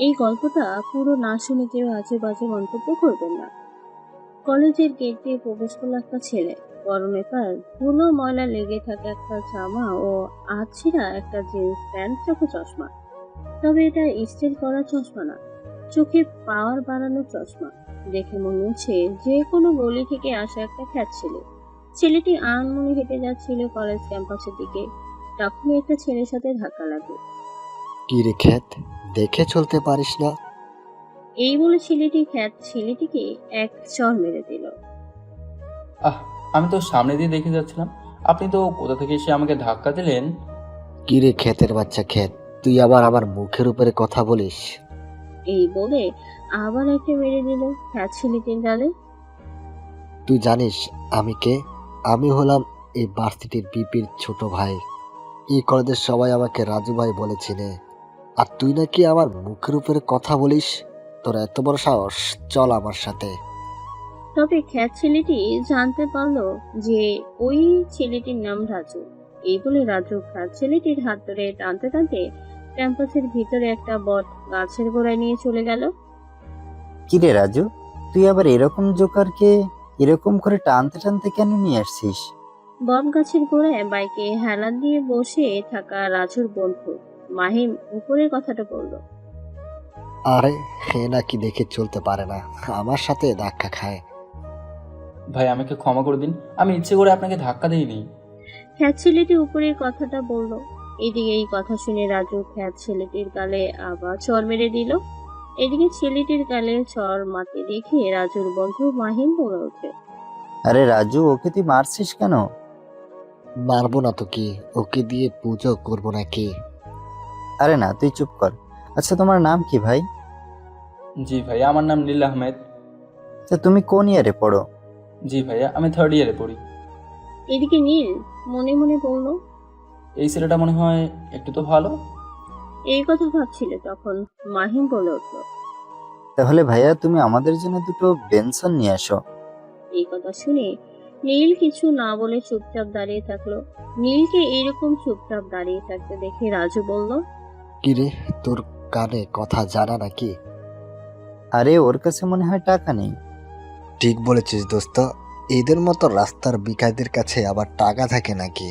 এই গল্পটা পুরো না শুনে কেউ আজে বাজে মন্তব্য করবেন না। কলেজের গেট দিয়ে প্রবেশ করলো একটা ছেলে। গরমে তার ধুলো ময়লা লেগে থাকা একটা জামা ও আছড়া একটা জিন্স প্যান্ট, চোখে চশমা। তবে এটা স্টিল করা চশমা না, চোখে পাওয়ার বাড়ানো চশমা। দেখে মনে হচ্ছে যে কোনো গলি থেকে আসা একটা খ্যাত ছেলে। ছেলেটি আনমনে হেঁটে যাচ্ছিল কলেজ ক্যাম্পাসের দিকে। তখনই একটা ছেলের সাথে ধাক্কা লাগে। কি রে খ্যাত, দেখে চলতে পারিস না? এই বলে ছেলেটি খ্যাত ছেলেটিকে এক চড় মেরে দিল। আহ, আমি তো সামনে দিয়ে দেখে যাচ্ছিলাম। আপনি তো কোথা থেকে এসে আমাকে ধাক্কা দিলেন। কি রে ক্ষেতের বাচ্চা ক্ষেত, তুই আবার আমার মুখের উপরে কথা বলিস? এই বলে আবার একটা মেরে দিল খ্যাত ছেলেটির গালে। তুই জানিস আমি কে? আমি হলাম এই ভার্সিটির বিপির ছোট ভাই। এই কলেজের সবাই আমাকে রাজু ভাই বলে চিনে। আর তুই নাকি আমার মুখের উপরে কথা বলিস? তোর এত বড় সাহস, চল আমার সাথে। তবে খ্যাত ছেলেটি জানতে পারলো যে ওই ছেলেটির নাম রাজু। এই বলে রাজু খ্যাত ছেলেটির হাত ধরে টানতে টানতে ক্যাম্পাসের ভিতরে একটা বট গাছের গোড়ায় নিয়ে চলে গেল। কিরে রাজু, তুই আবার এরকম জোকারকে এরকম করে টানতে টানতে কেন নিয়ে আসছিস? বট গাছের গোড়ায় বাইকে হেলান দিয়ে বসে থাকা রাজুর বন্ধু মাহিম উপরের কথাটা বলল। আরে হে নাকি দেখে চলতে পারে না, আমার সাথে ধাক্কা খায়। ভাই, আমাকে ক্ষমা করে দিন, আমি ইচ্ছে করে আপনাকে ধাক্কা দিইনি। খ্যাত ছেলেটি উপরের কথাটা বলল। এদিকে এই কথা শুনে রাজু খ্যাত ছেলেটির গালে আবার চড় মেরে দিল। এদিকে ছেলেটির গালে চড় মারতে দেখে রাজুর বন্ধু মাহিম বলে ওঠে। আরে রাজু, ওকে তুই মারছিস কেন? মারবো না তো কি, ওকে দিয়ে পুজো করবো নাকি? আরে না, তুই চুপ কর। আচ্ছা, তোমার নাম কি ভাই? জি ভাইয়া, আমার নাম নীল আহমেদ। তা তুমি কোন ইয়ারে পড়ো? জি ভাইয়া, আমি থার্ড ইয়ারে পড়ি। এদিকে নীল মনে মনে বলল, এই ছেলেটা মনে হয় একটু তো ভালো। এই কথা ভাবছিল তখন মাহিম বলে উঠল। তাহলে ভাইয়া, তুমি আমাদের জন্য দুটো বেনসন নিয়ে আসো। এই কথা শুনে নীল কিছু না বলে চুপচাপ দাঁড়িয়ে থাকলো। নীলকে এরকম চুপচাপ দাঁড়িয়ে থাকতে দেখে রাজু বলল, কিরে, তোর কানে কথা জানা নাকি? আরে ওর কাছে মনে হয় টাকা নেই। ঠিক বলেছিস দোস্ত, এদের মতো রাস্তার ভিখারিদের কাছে আবার টাকা থাকে নাকি?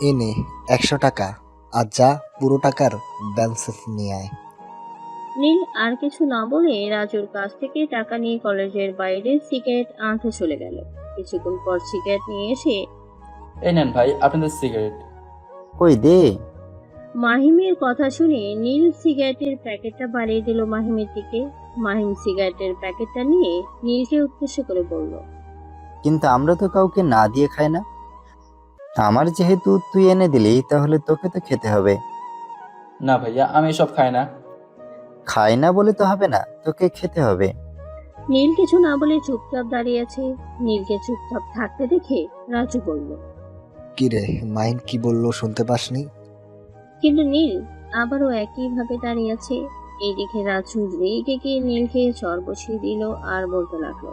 এনে 100 টাকা, আর যা পুরো টাকার ব্যালেন্স নিয়ে আয়। নীল আর কিছু না বলে রাজুর কাছ থেকে টাকা নিয়ে কলেজের বাইরে সিগারেট আনতে চলে গেল। কিছুক্ষণ পর সিগারেট নিয়ে এসে এই নেন ভাই আপনাদের সিগারেট। কই দে। মাহিমের কথা শুনে নীল সিগারেটের প্যাকেটটা বাড়িয়ে দিল মাহিমের দিকে। মাহিম সিগারেটের প্যাকেটটা নিয়ে নীলকে উদ্দেশ্য করে বলল, কিন্তু আমরা তো কাউকে না দিয়ে খাই না। আমার যেহেতু তুই এনে দিলি, তাহলে তোকে তো খেতে হবে। না ভাইয়া, আমি এসব খাই না। খাই না বলে তো হবে না, তোকে খেতে হবে। নীল কিছু না বলে চুপচাপ দাঁড়িয়ে আছে। নীলকে চুপচাপ থাকতে দেখে রাজু বলল, কিরে, মাইন কি বললো শুনতে পাসনি? কিন্তু নীল আবারও একইভাবে দাঁড়িয়ে আছে। এইদিকে রাজু রেগে গিয়ে নীলকে চর বসিয়ে দিল আর বলতে লাগলো,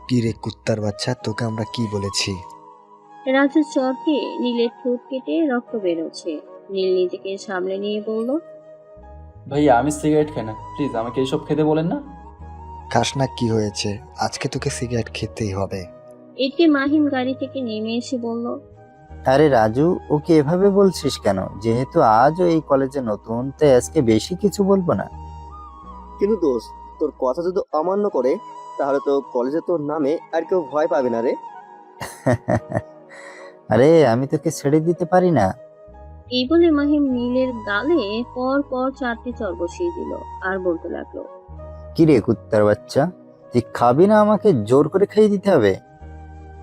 কিরে কুত্তার বাচ্চা, তোকে আমরা কি বলেছি? রাজুর চরকে নীলের ঠোঁট কেটে রক্ত বেরোচ্ছে। নীল নিজেকে সামলে নিয়ে বলল, ভাইয়া, আমি সিগারেট খাই না, প্লিজ আমাকে এসব খেতে বলেন না। খাস না কি হয়েছে, আজকে তোকে সিগারেট খেতেই হবে। এদিকে মাহিম গাড়ি থেকে নেমে এসে বলল, আরে রাজু, ওকে এভাবে বলছিস কেন? যেহেতু আজও এই কলেজে নতুন, তাই আজকে বেশি কিছু বলবো না। কিন্তু দোস্ত, তোর কথা যদি অমান্য করে তাহলে তো কলেজে তোর নামে আর কেউ ভয় পাবে না রে। আরে আমি তোকে ছেড়ে দিতে পারি না। এই বলে মাহিম নীলের গালে পর পর 4টি চর বসিয়ে দিল আর বলতে লাগলো, কিরে কুত্তার বাচ্চা, তুই খাবি না আমাকে জোর করে খাইয়ে দিতে হবে?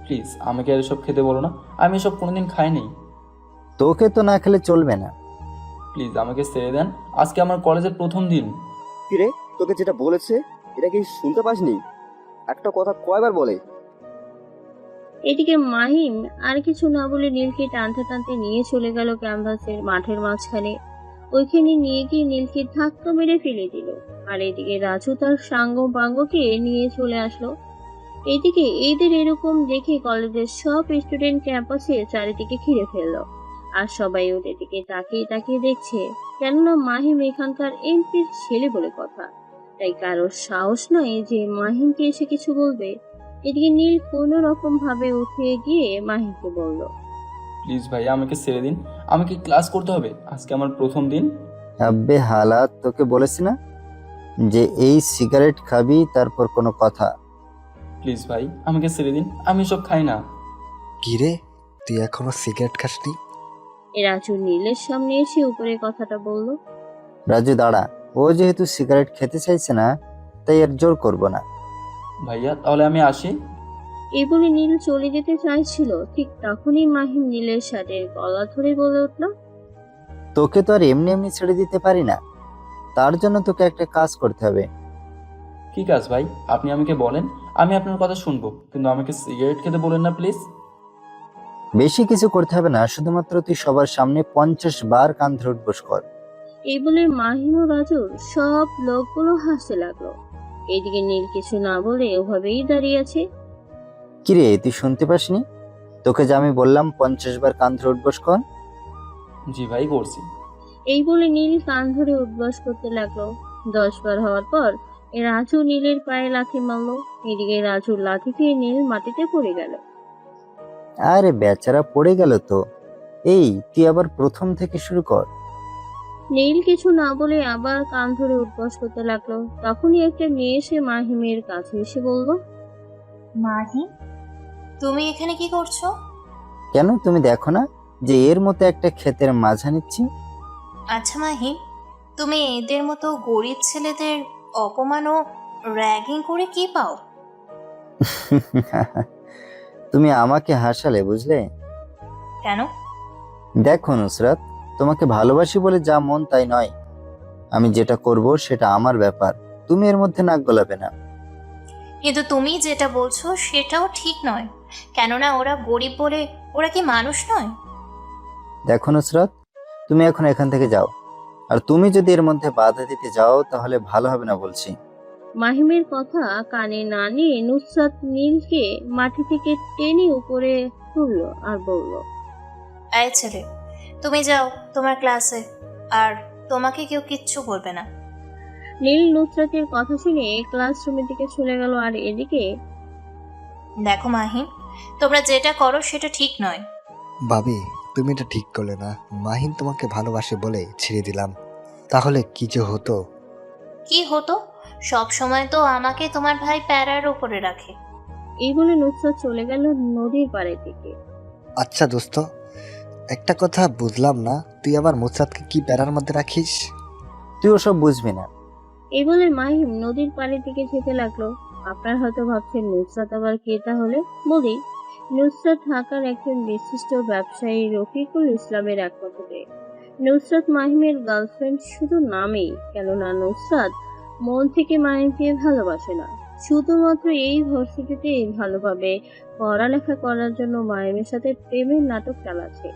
প্লিজ আমাকে আর এসব খেতে বলো না, আমি এসব কোনোদিন খাইনি। তোকে তো না খেলে চলবে না। প্লিজ আমাকে ছেড়ে দেন, আজকে আমার কলেজের প্রথম দিন। কিরে, তোকে যেটা বলেছে এটা কি শুনতে পাসনি? একটা কথা কয়বার বলে? এদিকে মাহিম আর কিছু না বলে নীলকে টানতে টানতে নিয়ে চলে গেল ক্যাম্পাসের মাঠের মাঝখানে। ওইখানে নিয়ে গিয়ে নীলকে ধাক্কা মেরে ফেলে দিল। আর এদিকে রাজু তার সাঙ্গ পাঙ্গকে নিয়ে চলে আসলো। এদিকে এদের এরকম দেখে কলেজের সব স্টুডেন্ট ক্যাম্পাসে চারিদিকে ঘিরে ফেললো আর সবাই ওদের দিকে তাকিয়ে তাকিয়ে দেখছে, কেননা মাহিম এখানকার এমপির ছেলে বলে কথা, তাই কারোর সাহস নয় যে মাহিমকে এসে কিছু বলবে। এদিকে নীল কোনো রকম ভাবে উঠে গিয়ে মাহিমকে বলল, প্লিজ ভাইয়া আমাকে ছেড়ে দিন, আমাকে ক্লাস করতে হবে, আজকে আমার প্রথম দিন। আব্বে হালাত, তোকে বলেছি না যে এই সিগারেট খাবি তারপর কোনো কথা। প্লিজ ভাই আমাকে ছেড়ে দিন, আমি সব খাই না। কিরে, তুই এখনো সিগারেট খাসনি? রাজু নীলের সামনে এসে উপরে কথাটা বলল। রাজু দাঁড়া, ও যেহেতু সিগারেট খেতে চাইছে না তাই আর জোর করব না। ভাইয়া তাহলে আমি আসি। এই বলে নীল চলে যেতে চাইছিল, ঠিক তখনই মাহিম নীলের শার্টের গলা ধরে বলে উঠল, তোকে তো আর এমনি এমনি ছেড়ে দিতে পারি না, তার জন্য তোকে একটা কাজ করতে হবে। কি কাজ ভাই, আপনি আমাকে বলেন, আমি আপনার কথা শুনবো, কিন্তু আমাকে সিগারেট খেতে বলেন না প্লিজ। বেশি কিছু করতে হবে না, শুধুমাত্র তুই সবার সামনে 50 বার কান ধরে উঠবোস কর। এই বলে মাহিম ও রাজুর সব লোকগুলো হাসতে লাগলো। এইদিকে নীল কিছু না বলে ওভাবেই দাঁড়িয়ে আছে। কিরে, তুই শুনতে পাসনি? তোকে যে আমি বললাম 50 বার কান ধরে উঠবোস কর। জি ভাই করছি। এই বলে নীল কান ধরে উঠবাস করতে লাগলো। 10 বার হওয়ার পর রাজু নীলের পায়ে লাথি মারলো। এদিকে রাজুর লাথি খেয়ে নীল মাটিতে পড়ে গেল। আরে বেচারা পড়ে গেল তো। এই তুই আবার প্রথম থেকে শুরু কর। নীল কিছু না বলে আবার কান ধরে উঠবাস করতে লাগলো। তখনই একটা মেয়ে এসে মাহিমের কাছে এসে বলল, মাহিম, তুমি এখানে কি করছো? কেন, তুমি দেখো না যে এর মতো একটা ক্ষেতের মাঝা নিচ্ছি? আচ্ছা মাহিম, তুমি এদের মতো গরিব ছেলেদের অপমান ও র্যাগিং করে কি পাও? তুমি আমাকে হাসালে, বুঝলে? কেন? দেখো নুসরাত, তোমাকে ভালোবাসি বলে যা মন তাই নয়। আমি যেটা করব সেটা আমার ব্যাপার, তুমি এর মধ্যে নাক গলাবে না। কিন্তু তুমি যেটা বলছো সেটাও ঠিক নয়, কেননা ওরা গরিব বলে ওরা কি মানুষ নয়? দেখো নুসরাত, তুমি এখন এখান থেকে যাও, আর তুমি যদি এর মধ্যে বাধা দিতে যাও তাহলে ভালো হবে না বলছি। মাহিমের কথা কানে না নিয়ে নুসরাত নীলকে মাটি থেকে টেনে উপরে তুললো আর বলল, এই ছেলে, তুমি যাও তোমার ক্লাসে, আর তোমাকে কেউ কিচ্ছু বলবে না। নীল নুসরাতের কথা শুনে ক্লাসরুমের দিকে চলে গেল। আর এদিকে দেখো মাহিম, তোমরা যেটা করো সেটা ঠিক নয়। ভাবি, তুমি এটা ঠিক করলে না। মাহিন তোমাকে ভালোবাসে বলে ছেড়ে দিলাম, তাহলে কি যে হতো? কি হতো? সব সময় তো আমাকে তোমার ভাই প্যারার উপরে রাখে। এই বলে নুসরাত চলে গেল নদীর পাড়ের দিকে। আচ্ছা দোস্ত, একটা কথা বুঝলাম না, তুই আবার মুসাদকে কি প্যারার মধ্যে রাখিস? তুই ওসব বুঝবি না। এই বলে মাহিম নদীর পাড়ের দিকে যেতে লাগলো। আপনার হয়তো ভাবছেন নুসরাত আবার কে, তাহলে বলি, নুসরাত ঢাকার একজন বিশিষ্ট ব্যবসায়ী রফিকুল ইসলামের একমাত্র মেয়ে। নুসরাত মাহিমের গার্লফ্রেন্ড শুধু নামেই, কেননা নুসরাত মন থেকে মাহিমকে ভালোবাসে না, শুধুমাত্র এই ভার্সিটিতে ভালোভাবে পড়ালেখা করার জন্য মাহিমের সাথে প্রেমের নাটক চালাচ্ছে।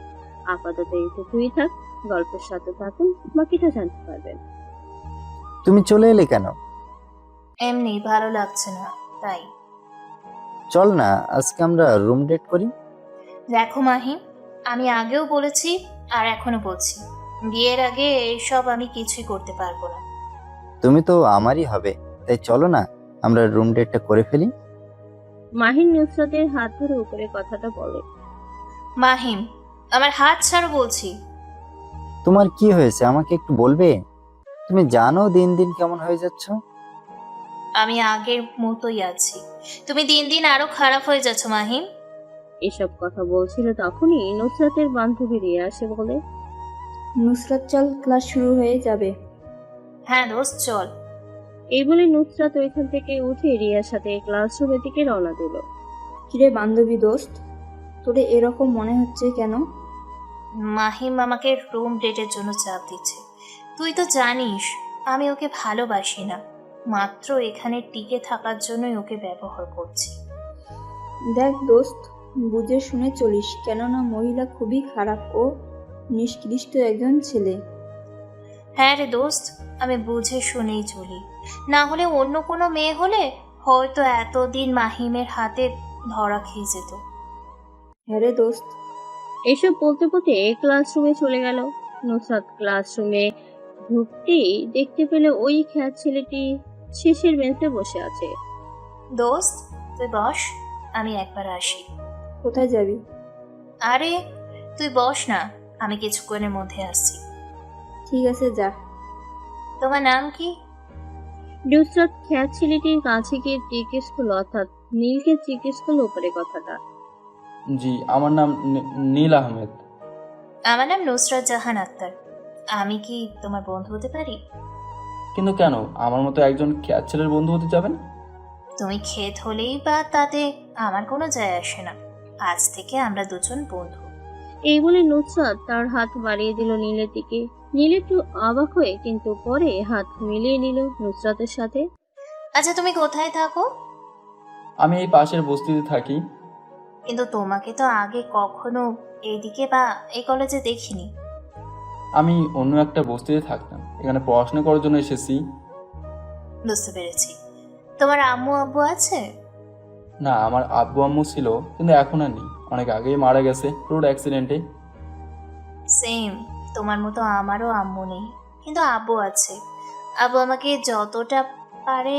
আপাতত এইটুকুই থাক, গল্পের সাথে থাকুন, বাকিটা জানতে পারবেন। তুমি চলে এলে কেন? এমনি ভালো লাগছে না তাই। চল না আজকে আমরা রুম ডেট করি। দেখো মাহিম, আমি আগেও বলেছি আর এখনো বলছি, বিয়ের আগে এইসব আমি কিছুই করতে পারবো না। তুমি তো আমারই হবে, তাই চলো না আমরা রুম ডেটটা করে ফেলি। মাহিম নুসরাতের হাত ধরে উপরে কথাটা বলে। মাহিম, আমার হাত ছাড়ো বলছি। তোমার কি হয়েছে আমাকে একটু বলবে? তুমি জানো দিন দিন কেমন হয়ে যাচ্ছ। আমি আগের মতোই আছি, তুমি দিন দিন আরো খারাপ হয়ে যাচ্ছ মাহিম। এসব কথা বলছিল তখনই নুসরাতের বান্ধবী রিয়া এসে বলে, নুসরাত চল, ক্লাস শুরু হয়ে যাবে। হ্যাঁ দোস্ত চল। এই বলে নুসরাত ওইখান থেকে উঠে রিয়ার সাথে ক্লাসরুমের দিকে রওনা দিল। কিরে বান্ধবী দোস্ত, তোরে এরকম মনে হচ্ছে কেন? মাহিম আমাকে রুম ডেটের জন্য চাপ দিচ্ছে। তুই তো জানিস আমি ওকে ভালোবাসি না, মাত্র এখানে টিকে থাকার জন্যই ওকে ব্যবহার করছি। দেখ দোস্ত, বুঝে শুনে চলিস, কেননা মহিলা খুবই খারাপ ও নিষ্কৃষ্ট একজন ছেলে। হ্যাঁ রে দোস্ত, আমি বুঝে শুনেই চলি, না হলে অন্য কোনো মেয়ে হলে হয়তো এতদিন মাহিমের হাতে ধরা খেয়ে যেত। হ্যাঁ রে দোস্ত, এসব বলতে বলতে ক্লাসরুমে চলে গেল। নুসরাত ক্লাসরুমে ঢুকতেই দেখতে পেল ওই খ্যাত ছেলেটি শেষের বেঞ্চে বসে আছে। দোস্ত, তুই বস, আমি একবার আসি। কোথায় যাবি? আরে তুই বস না, আমি কিছুক্ষণের মধ্যে আসছি। ঠিক আছে, যা। তোমার নাম কি? নুসরাত খ্যাত ছেলেটির কাছে গিয়ে জিজ্ঞেস করলো, অর্থাৎ নীলকে জিজ্ঞেস করলো উপরে কথাটা। জি, আমার নাম নীল আহমেদ। আমার নাম নুসরাত জাহান আক্তার। আমি কি তোমার বন্ধু হতে পারি? কিন্তু কেন আমার মতো একজন খ্যাত ছেলের বন্ধু হতে যাবেন? তুমি ক্ষেত হলেই বা তাতে আমার কোনো যায় আসে না। আজ থেকে আমরা দুজন বন্ধু। এই বলে নুসরাত তার হাত বাড়িয়ে দিল নীলের দিকে। নীল একটু অবাক হয়ে কিন্তু পরে হাত মিলিয়ে নিল নুসরাতের সাথে। আচ্ছা, তুমি কোথায় থাকো? আমি এই পাশের বস্তিতে থাকি। কিন্তু তোমাকে তো আগে কখনো এইদিকে বা এই কলেজে দেখিনি। আমি অন্য একটা বস্তিতে থাকতাম, এখানে পড়াশোনা করার জন্য এসেছি। বুঝতে পেরেছি। তোমার আম্মু আব্বু আছে? না, আমার আব্বু আম্মু ছিল, কিন্তু এখন আর নেই, অনেক আগেই মারা গেছে রোড অ্যাক্সিডেন্টে। সেম, তোমার মতো আমারও আম্মু নেই, কিন্তু আব্বু আছে। আব্বু আমাকে যতটা পারে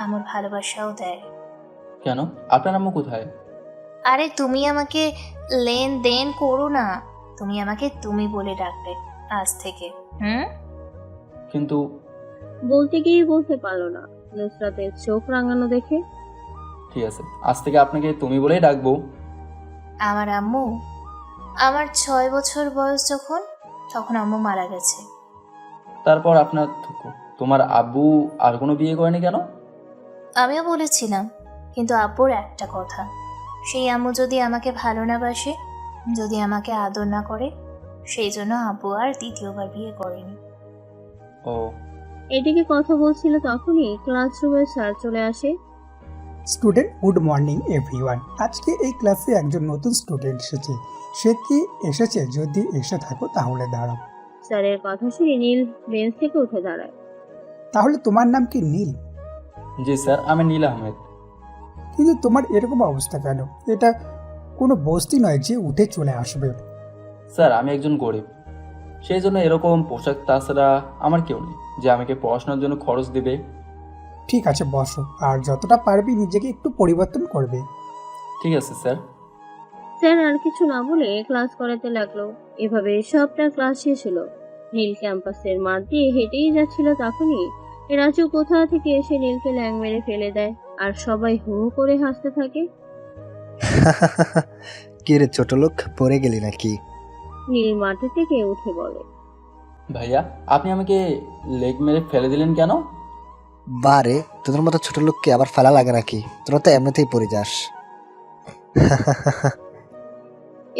আমার ভালোবাসাও দেয়। কেন, আপনার আম্মু কোথায়? আরে তুমি আমাকে লেনদেন করো না, তুমি আমাকে তুমি বলে ডাকবে আজ থেকে। কিন্তু বলতে গিয়ে বলতে পারলো না, নুসরাতের চোখ রাঙানো দেখে। ঠিক আছে, আজ থেকে আপনাকে তুমি বলেই ডাকবো। আমার আম্মু, আমার 6 বছর বয়স যখন, তখন আম্মু মারা গেছে। তারপর আপনার তোমার আব্বু আর কোনো বিয়ে করেনি কেন? আমিও বলেছিলাম, কিন্তু আব্বুর একটা কথা, সেই আম্মু যদি আমাকে ভালো না বাসে, যদি আমাকে আদর না করে, সেই জন্য আব্বু আর দ্বিতীয়বার বিয়ে করেনি। ও, এদিকে কথা বলছিল তখনই ক্লাসরুমে স্যার চলে আসে। Student, good morning everyone. আজকে এই ক্লাসে একজন নতুন স্টুডেন্ট এসেছে। সে কি এসেছে? যদি এসে থাকো তাহলে দাঁড়াও। স্যারের কথা শুনে নীল বেঞ্চ থেকে উঠে দাঁড়ায়। তাহলে তোমার নাম কি নীল? জি স্যার, আমি নীল আহমেদ। কিন্তু তোমার এরকম অবস্থা কেন? এটা কোনো বস্তি নয় যে উঠে চলে আসবে। স্যার, আমি একজন গরিব, সেই জন্য এরকম পোশাক, তাছাড়া আমার কেউ নেই যে আমাকে পড়াশোনার জন্য খরচ দেবে। ঠিক আছে, বসো। আর যতটা পারবি নিজেকে একটু পরিবর্তন করবে। ঠিক আছে স্যার। স্যার আর কিছু না বলে ক্লাস করাতে লাগলো। এভাবে সবটা ক্লাস শেষ হলো। নীল ক্যাম্পাসের মাঠ দিয়ে হেঁটেই যাচ্ছিল তখনই রাজু কোথা থেকে এসে নীলকে ল্যাং মেরে ফেলে দেয়, আর সবাই হু হু করে হাসতে থাকে। কি রে ছোট লোক, পড়ে গেলি নাকি? নীল মাঠে থেকে উঠে বলে, ভাইয়া, আপনি আমাকে লেগ মেরে ফেলে দিলেন কেন? বারে, তোদের মতো ছোট লোককে আবার ফেলা লাগে নাকি? তোরা তো এমনিতেই পড়ে যাস।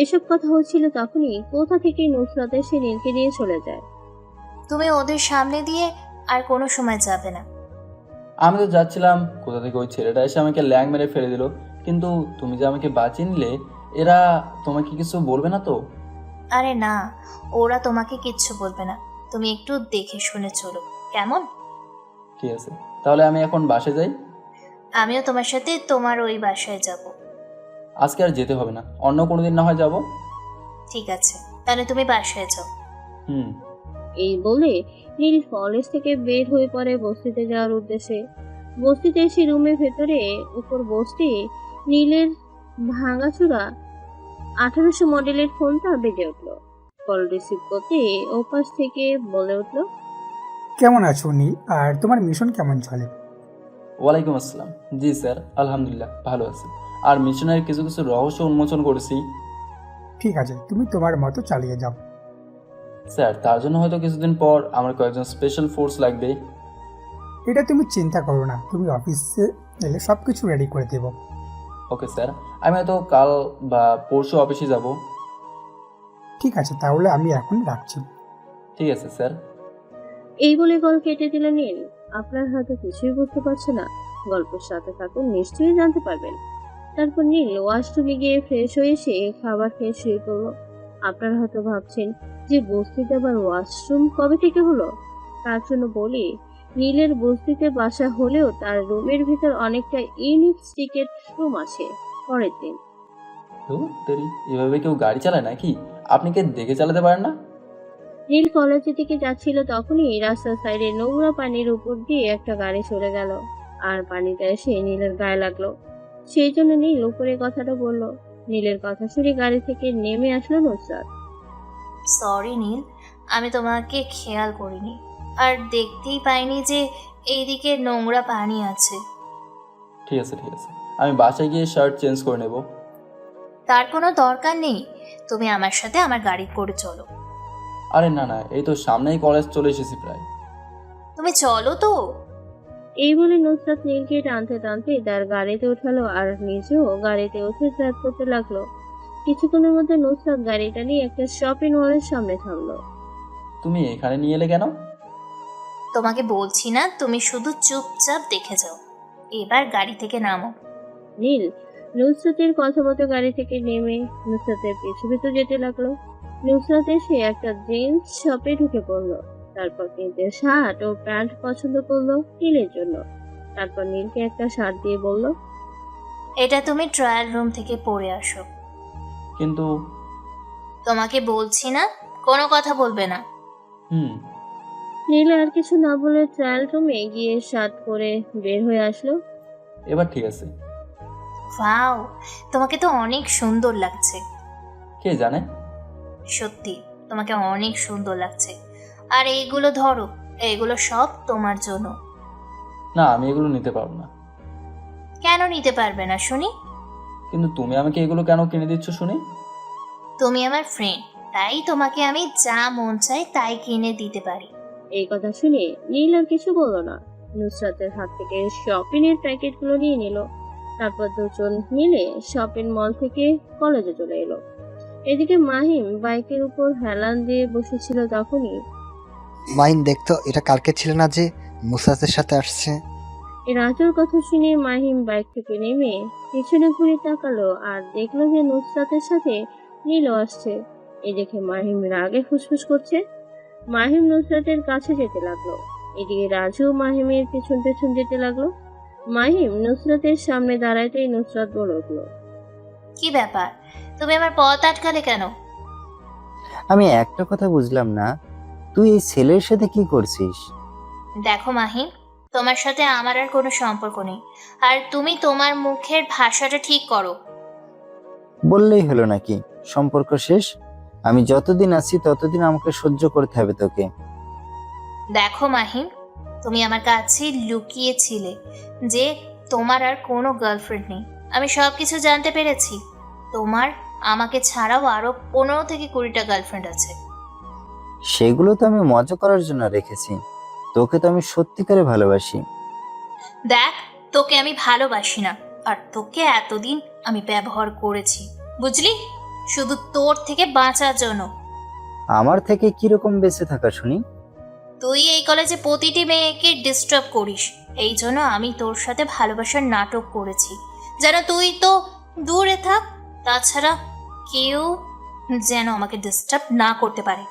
এসব কথা হচ্ছিল তখনই কোথা থেকে নুসরাত এসে নীলকে নিয়ে চলে যায়। তুমি ওদের সামনে দিয়ে আর কোনো সময় যাবে না। আমি তো যাচ্ছিলাম, কোথা থেকে ওই ছেলেটা এসে আমাকে ল্যাং মেরে ফেলে দিল। কিন্তু তুমি যে আমাকে বাঁচিয়ে নিলে, এরা তোমাকে কিছু বলবে না তো? আরে না, ওরা তোমাকে কিচ্ছু বলবে না। তুমি একটু দেখে শুনে চলো, কেমন? ঠিক আছে, তাহলে আমি এখন বাসে যাই। আমিও তোমার সাথে তোমার ওই বাসায় যাব। আজকে আর যেতে হবে না, অন্য কোনো দিন না হয় যাব। ঠিক আছে, তাহলে তুমি বাসায় যাও। হুম। এই বলে নীল কলেজ থেকে বের হয়ে পড়ে বস্তিতে যাওয়ার উদ্দেশ্যে। বস্তিতে এসে রুমের ভেতরে উপর বসতে নীলের ভাঙাচোরা 1800 মডেলের ফোনটা বেজে উঠলো। কল রিসিভ করতে ওপাশ থেকে বলে উঠলো, কেমন আছো নীল? আর তোমার মিশন কেমন চলে? ওয়ালাইকুম আসসালাম। জি স্যার, আলহামদুলিল্লাহ ভালো আছি। আর মিশনের কিছু কিছু রহস্য উন্মোচন করেছি। ঠিক আছে, তুমি তোমার মতো চালিয়ে যাও। স্যার, তার জন্য হয়তো কিছুদিন পর আমার কয়েকজন স্পেশাল ফোর্স লাগবে। এটা তুমি চিন্তা করো না, তুমি অফিসে এলে সব কিছু রেডি করে দেবো। ওকে স্যার, আমি হয়তো কাল বা পরশু অফিসে যাব। ঠিক আছে, তাহলে আমি এখন রাখছি। ঠিক আছে স্যার। এই বলে কল কেটে দিল নীল। আপনার হয়তো কিছুই বুঝতে পারছে না, গল্পের সাথে থাকুন, নিশ্চয়ই জানতে পারবেন। তারপর নীল ওয়াশরুমে গিয়ে ফ্রেশ হয়ে এসে খাবার খেয়ে শুয়ে পড়লো। আপনারা হয়তো ভাবছেন যে বস্তিতে আবার ওয়াশরুম কবে থেকে হলো। তার জন্য বলি, নীলের বস্তিতে বাসা হলেও তার রুমের ভিতর অনেকটা ইউনিক সিক্রেট রুম আছে। পরের দিন তেরি, এভাবে কেউ গাড়ি চালায় নাকি? আপনি কি দেখে চালাতে পারেন না? নীল কলেজের দিকে যাচ্ছিল, তখনই রাস্তার সাইডে নোংরা পানির উপর দিয়ে একটা গাড়ি চলে গেল, আর পানিটা এসে নীলের গায়ে লাগলো। সেই জন্য নীল উপরে কথাটা বলল। নীলের কথা শুনে গাড়ি থেকে নেমে আসলো নুসরাত। সরি নীল, আমি তোমাকে খেয়াল করিনি, আর দেখতেই পাইনি যে এইদিকে নোংরা পানি আছে। ঠিক আছে, ঠিক আছে, আমি বাসায় গিয়ে শার্ট চেঞ্জ করে নেব। তার কোনো দরকার নেই, তুমি আমার সাথে আমার গাড়ি করে চলো। আরে না না, এই তো সামনেই কলেজ, চলে এসেছি প্রায়। তুমি চলো তো। এই বলে নুসরাত নীলকে টানতে টানতে তার গাড়িতে উঠালো আর নিজেও গাড়িতে উঠে ড্রাইভ করতে লাগলো। কিছুক্ষণের মধ্যে নুসরাত গাড়িটা নিয়ে একটা শপিং মলের সামনে থামলো। তুমি এখানে নিয়ে এলে কেন? তোমাকে বলছি না তুমি শুধু চুপচাপ দেখে যাও। এবার গাড়ি থেকে নামো। নীল নুসরাতের কথা মতো গাড়ি থেকে নেমে নুসরাতের পিছু পিছু যেতে লাগলো। নুসরাত এসে একটা জিন্স শপে ঢুকে পড়লো। তারপর নীলের শার্ট ও প্যান্ট পছন্দ করলো নীলের জন্য। তারপর নীলকে একটা শার্ট দিয়ে বলল, এটা তুমি ট্রায়াল রুম থেকে পরে আসো। কিন্তু তোমাকে বলছি না কোনো কথা বলবে না। হুম, নীল আর কিছু না বলে ট্রায়াল রুমে গিয়ে শার্ট পরে বের হয়ে আসলো। এবার ঠিক আছে। ওয়াও, তোমাকে তো অনেক সুন্দর লাগছে। কে জানে? সত্যি তোমাকে অনেক সুন্দর লাগছে। আর এইগুলো ধরো, এইগুলো সব তোমার জন্য। না, আমি এগুলো নিতে পারবো না। কেন নিতে পারবে না শুনি? কিন্তু তুমি আমাকে এগুলো কেন কিনে দিচ্ছ শুনি? তুমি আমার ফ্রেন্ড, তাই তোমাকে আমি যা মন চাই তাই কিনে দিতে পারি। এই কথা শুনে নীল আর কিছু বললো না। নুসরাতের হাত থেকে শপিং এর প্যাকেটগুলো নিয়ে নিল। তারপর দুজন মিলে শপিং মল থেকে কলেজে চলে এলো। এদিকে মাহিম বাইকের উপর হেলান দিয়ে বসেছিল। তখনই মাইন দেখতো, এটা কালকে ছিল না যে মুসাসের সাথে আসছে? রাজুর কথা শুনে মাহিম বাইক থেকে নেমে পিছনে ঘুরে তাকালো আর দেখলো যে নুসরাতের সাথে নীলও আসছে। এই দেখে মাহিম রাগে ফুসফুস করছে। মাহিম নুসরাতের কাছে যেতে লাগলো। এদিকে রাজু মাহিমের পেছন পেছন যেতে লাগলো। মাহিম নুসরাতের সামনে দাঁড়াইতেই নুসরাত বলে উঠলো, কি ব্যাপার, তুমি আমার পথ আটকালে কেন? আমি একটা কথা বুঝলাম না, তুই এই ছেলের সাথে কি করছিস? দেখো মাহিম, তোমার সাথে আমার আর কোনো সম্পর্ক নেই। আর তুমি তোমার মুখের ভাষাটা ঠিক করো। বললেই হলো নাকি সম্পর্ক শেষ? আমি যতদিন আছি ততদিন আমাকে সহ্য করতে হবে তোকে। দেখো মাহিম, তুমি আমার কাছে লুকিয়েছিলে যে তোমার আর কোনো গার্লফ্রেন্ড নেই। আমি সব কিছু জানতে পেরেছি। তোমার আমাকে ছাড়াও আরো 15 থেকে 20টা গার্লফ্রেন্ড আছে। সেগুলো তো আমি মজা করার জন্য রেখেছি, তোকে তো আমি সত্যিকারে ভালোবাসি। দেখ, তোকে আমি ভালোবাসি না, আর তোকে এতদিন আমি ব্যবহার করেছি, বুঝলি? শুধু তোর থেকে বাঁচার জন্য। আমার থেকে কিরকম বেঁচে থাকা শুনি? তুই এই কলেজে প্রতিটি মেয়েকে ডিস্টার্ব করিস, এই জন্য আমি তোর সাথে ভালোবাসার নাটক করেছি, যেন তুই তো দূরে থাক। তাছাড়া কেউ যেন আমাকে ডিস্টার্ব না করতে পারে।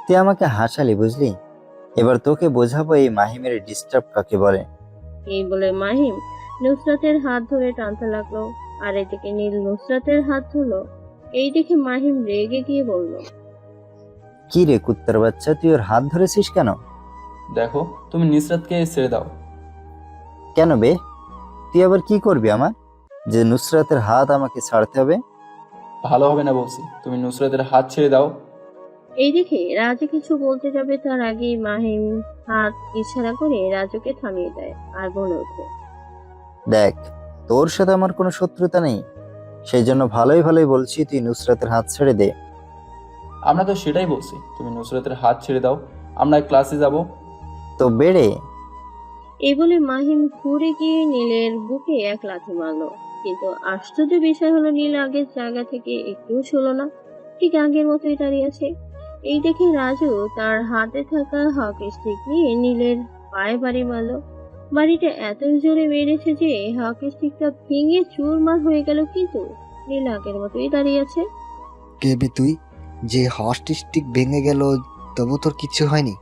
তুই আমাকে হাসালি বুঝলি? এবার তোকে বোঝাবো এই মাহিমের ডিস্টার্ব কাকে বলে। এই বলে মাহিম নুসরাতের হাত ধরে টানতে লাগলো। আর এদিকে নীল নুসরাতের হাত ধরলো। এই দেখে মাহিম রেগে গিয়ে বলল, কি রে কুত্তার বাচ্চা, তুই ওর হাত ধরেছিস কেন? দেখো, তুমি নুসরাতকে ছেড়ে দাও। কেন বে, তুই আবার কি করবি আমার, যে নুসরাতের হাত আমাকে ছাড়তে হবে? ভালো হবে না বলছি, তুমি নুসরাতের হাত ছেড়ে দাও। এই দেখে রাজু কিছু বলতে যাবে তার আগেই মাহিম হাত ইশারা করে রাজুকে থামিয়ে দেয় আর বলে ওঠে, দেখ, তোর সাথে আমার কোনো শত্রুতা নেই, সেই জন্য ভালোই ভালোই বলছি তুই নুসরাতের হাত ছেড়ে দে। আমরা তো সেটাই বলছি, তুমি নুসরাতের হাত ছেড়ে দাও, আমরা ক্লাসে যাব। তো বেড়ে এই বলে মাহিম ঘুরে গিয়ে নীলের বুকে এক লাথি মারলো। কিন্তু আশ্চর্য বিষয় হলো নীল আগের জায়গা থেকে একটুও ছিল না, ঠিক আগের মতোই দাঁড়িয়ে আছে। এই দেখে রাজু তার হাতে থাকা হকি স্টিক নিয়ে নীলের পায়ে বাড়ি মারলো। বাড়িটা এত জোরে মেরেছে যে হকি স্টিকটা ভেঙে চুরমার হয়ে গেল, কিন্তু নীল আগের মতোই দাঁড়িয়ে আছে। কেবি তুই, যে হস্ট স্টিক ভেঙে গেল তবু তোর কিছু হয়নি?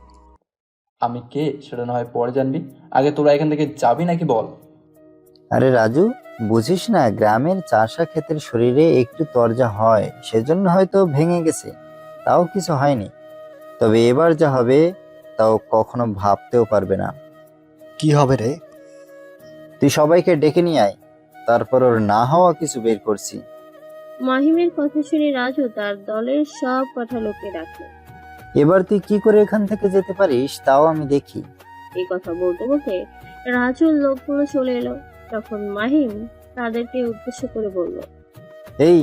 আমি কে সেটা না হয় পরে জানবি, আগে তোরা এখান থেকে যাবি নাকি বল। আরে রাজু, বুঝিস না, গ্রামের চাষা ক্ষেতের শরীরে একটু তরজা হয়, সেজন্য হয়তো ভেঙে গেছে, তাও কিছু হয়নি। তবে এবার যা হবে তাও কখনো ভাবতেও পারবে না। কি হবে রে? তুই সবাইকে ডেকে নিয়ে আয়, তারপর ওর না হওয়া কিছু বের করছি। মাহিমের কথা শুনে রাজু তার দলের সব কথা লোকে রাখে। এবার তুই কি করে এখান থেকে যেতে পারিস তাও আমি দেখি। এই কথা বলতে বলতে রাজুর লোকগুলো চলে এলো। তখন মাহিম তাদেরকে উদ্দেশ্য করে বলল, এই,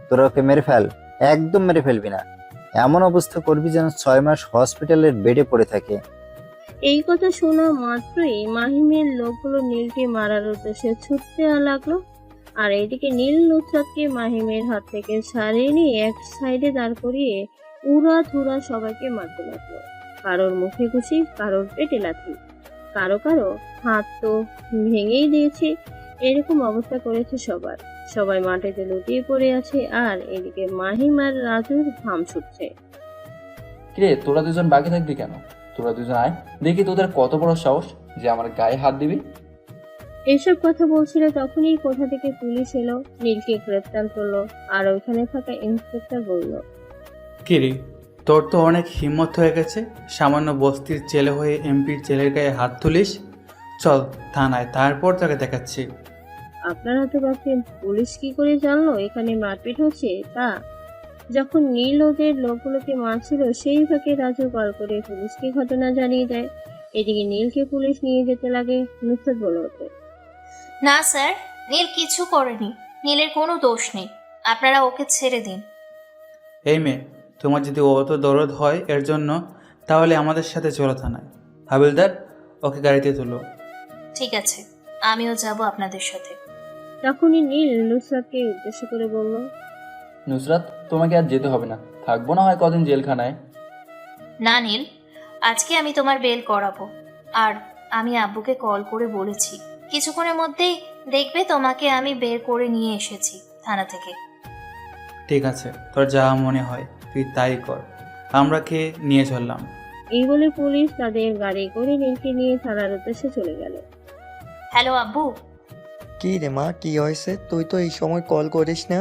তোরা ওকে মেরে ফেল, একদম মেরে ফেলবি না, এমন অবস্থা করবি যেন 6 মাস হসপিটালের বেডে পড়ে থাকে। এই কথা শোনা মাত্রই মাহিমের লোকগুলো নীলকে মারার উদ্দেশ্যে ছুটতে লাগলো। আর এইদিকে নীল নুসরাতকে মাহিমের হাত থেকে ছাড়িয়ে নিয়ে এক সাইডে দাঁড় করিয়ে উড়া ধুরা সবাইকে মারতে লাগলো। কারোর মুখে ঘুষি, কারোর পেটে লাথি, কারো কারো হাত তো ভেঙেই দিয়েছে। এরকম অবস্থা করেছে সবার। সবাই মাটিতে লুটিয়ে পড়ে আছে, আর এদিকে মাহিম আর রাজুর ঘাম ছুটছে। কিরে, তোরা দুজন বাকি থাকবি কেন? তোরা দুজন আয়, দেখি তোদের কত বড় সাহস যে আমার গায়ে হাত দিবি। এসব কথা বলছিল, তখনই কোথা থেকে পুলিশ এলো, নীলকে গ্রেপ্তার করলো। আর ওইখানে থাকা ইন্সপেক্টর বলল, কিরে, তোর তো অনেক হিম্মত হয়ে গেছে, সামান্য বস্তির ছেলে হয়ে এমপির ছেলের গায়ে হাত তুলিস। চল থানায়, তারপর তোকে দেখাচ্ছি। আপনারা তো ভাবছেন পুলিশ কি করে জানলো এখানে মারপিট হচ্ছে তা। যখন নীল ওদের লোকগুলোকে মারছিল, সেই ফাঁকে রাজু কল করে পুলিশকে ঘটনা জানিয়ে দেয়। এদিকে নীলকে পুলিশ নিয়ে যেতে লাগে। নুসরাত বলে ওঠে, না স্যার, নীল কিছু করেনি, নীলের কোনো দোষ নেই, আপনারা ওকে ছেড়ে দিন। এই মেয়ে, তোমার যদি অত দরদ হয় এর জন্য, তাহলে আমাদের সাথে চলো থানায়। হাবিলদার, ওকে গাড়িতে তুলো। ঠিক আছে, আমিও যাব আপনাদের সাথে। তখনই নীল নুসরাতকে উদ্দেশ্য করে বলল, নুসরাত, তোমাকে আর যেতে হবে না, থাকবো না হয় কদিন জেলখানায়। না নীল, আজকে আমি তোমার বেল করাবো। আর আমি আব্বুকে কল করে বলেছি, কিছুক্ষণের মধ্যেই দেখবে তোমাকে আমি বের করে নিয়ে এসেছি থানা থেকে। ঠিক আছে, তোর যা মনে হয় তুই তাই কর, আমরা কে নিয়ে চললাম। এই বলে পুলিশ তাদের গাড়ি করে নীলকে নিয়ে থানার উদ্দেশ্যে চলে গেল। হ্যালো আব্বু। কি রে মা, কি হয়েছে? তুই তো এই সময় কল করিস না।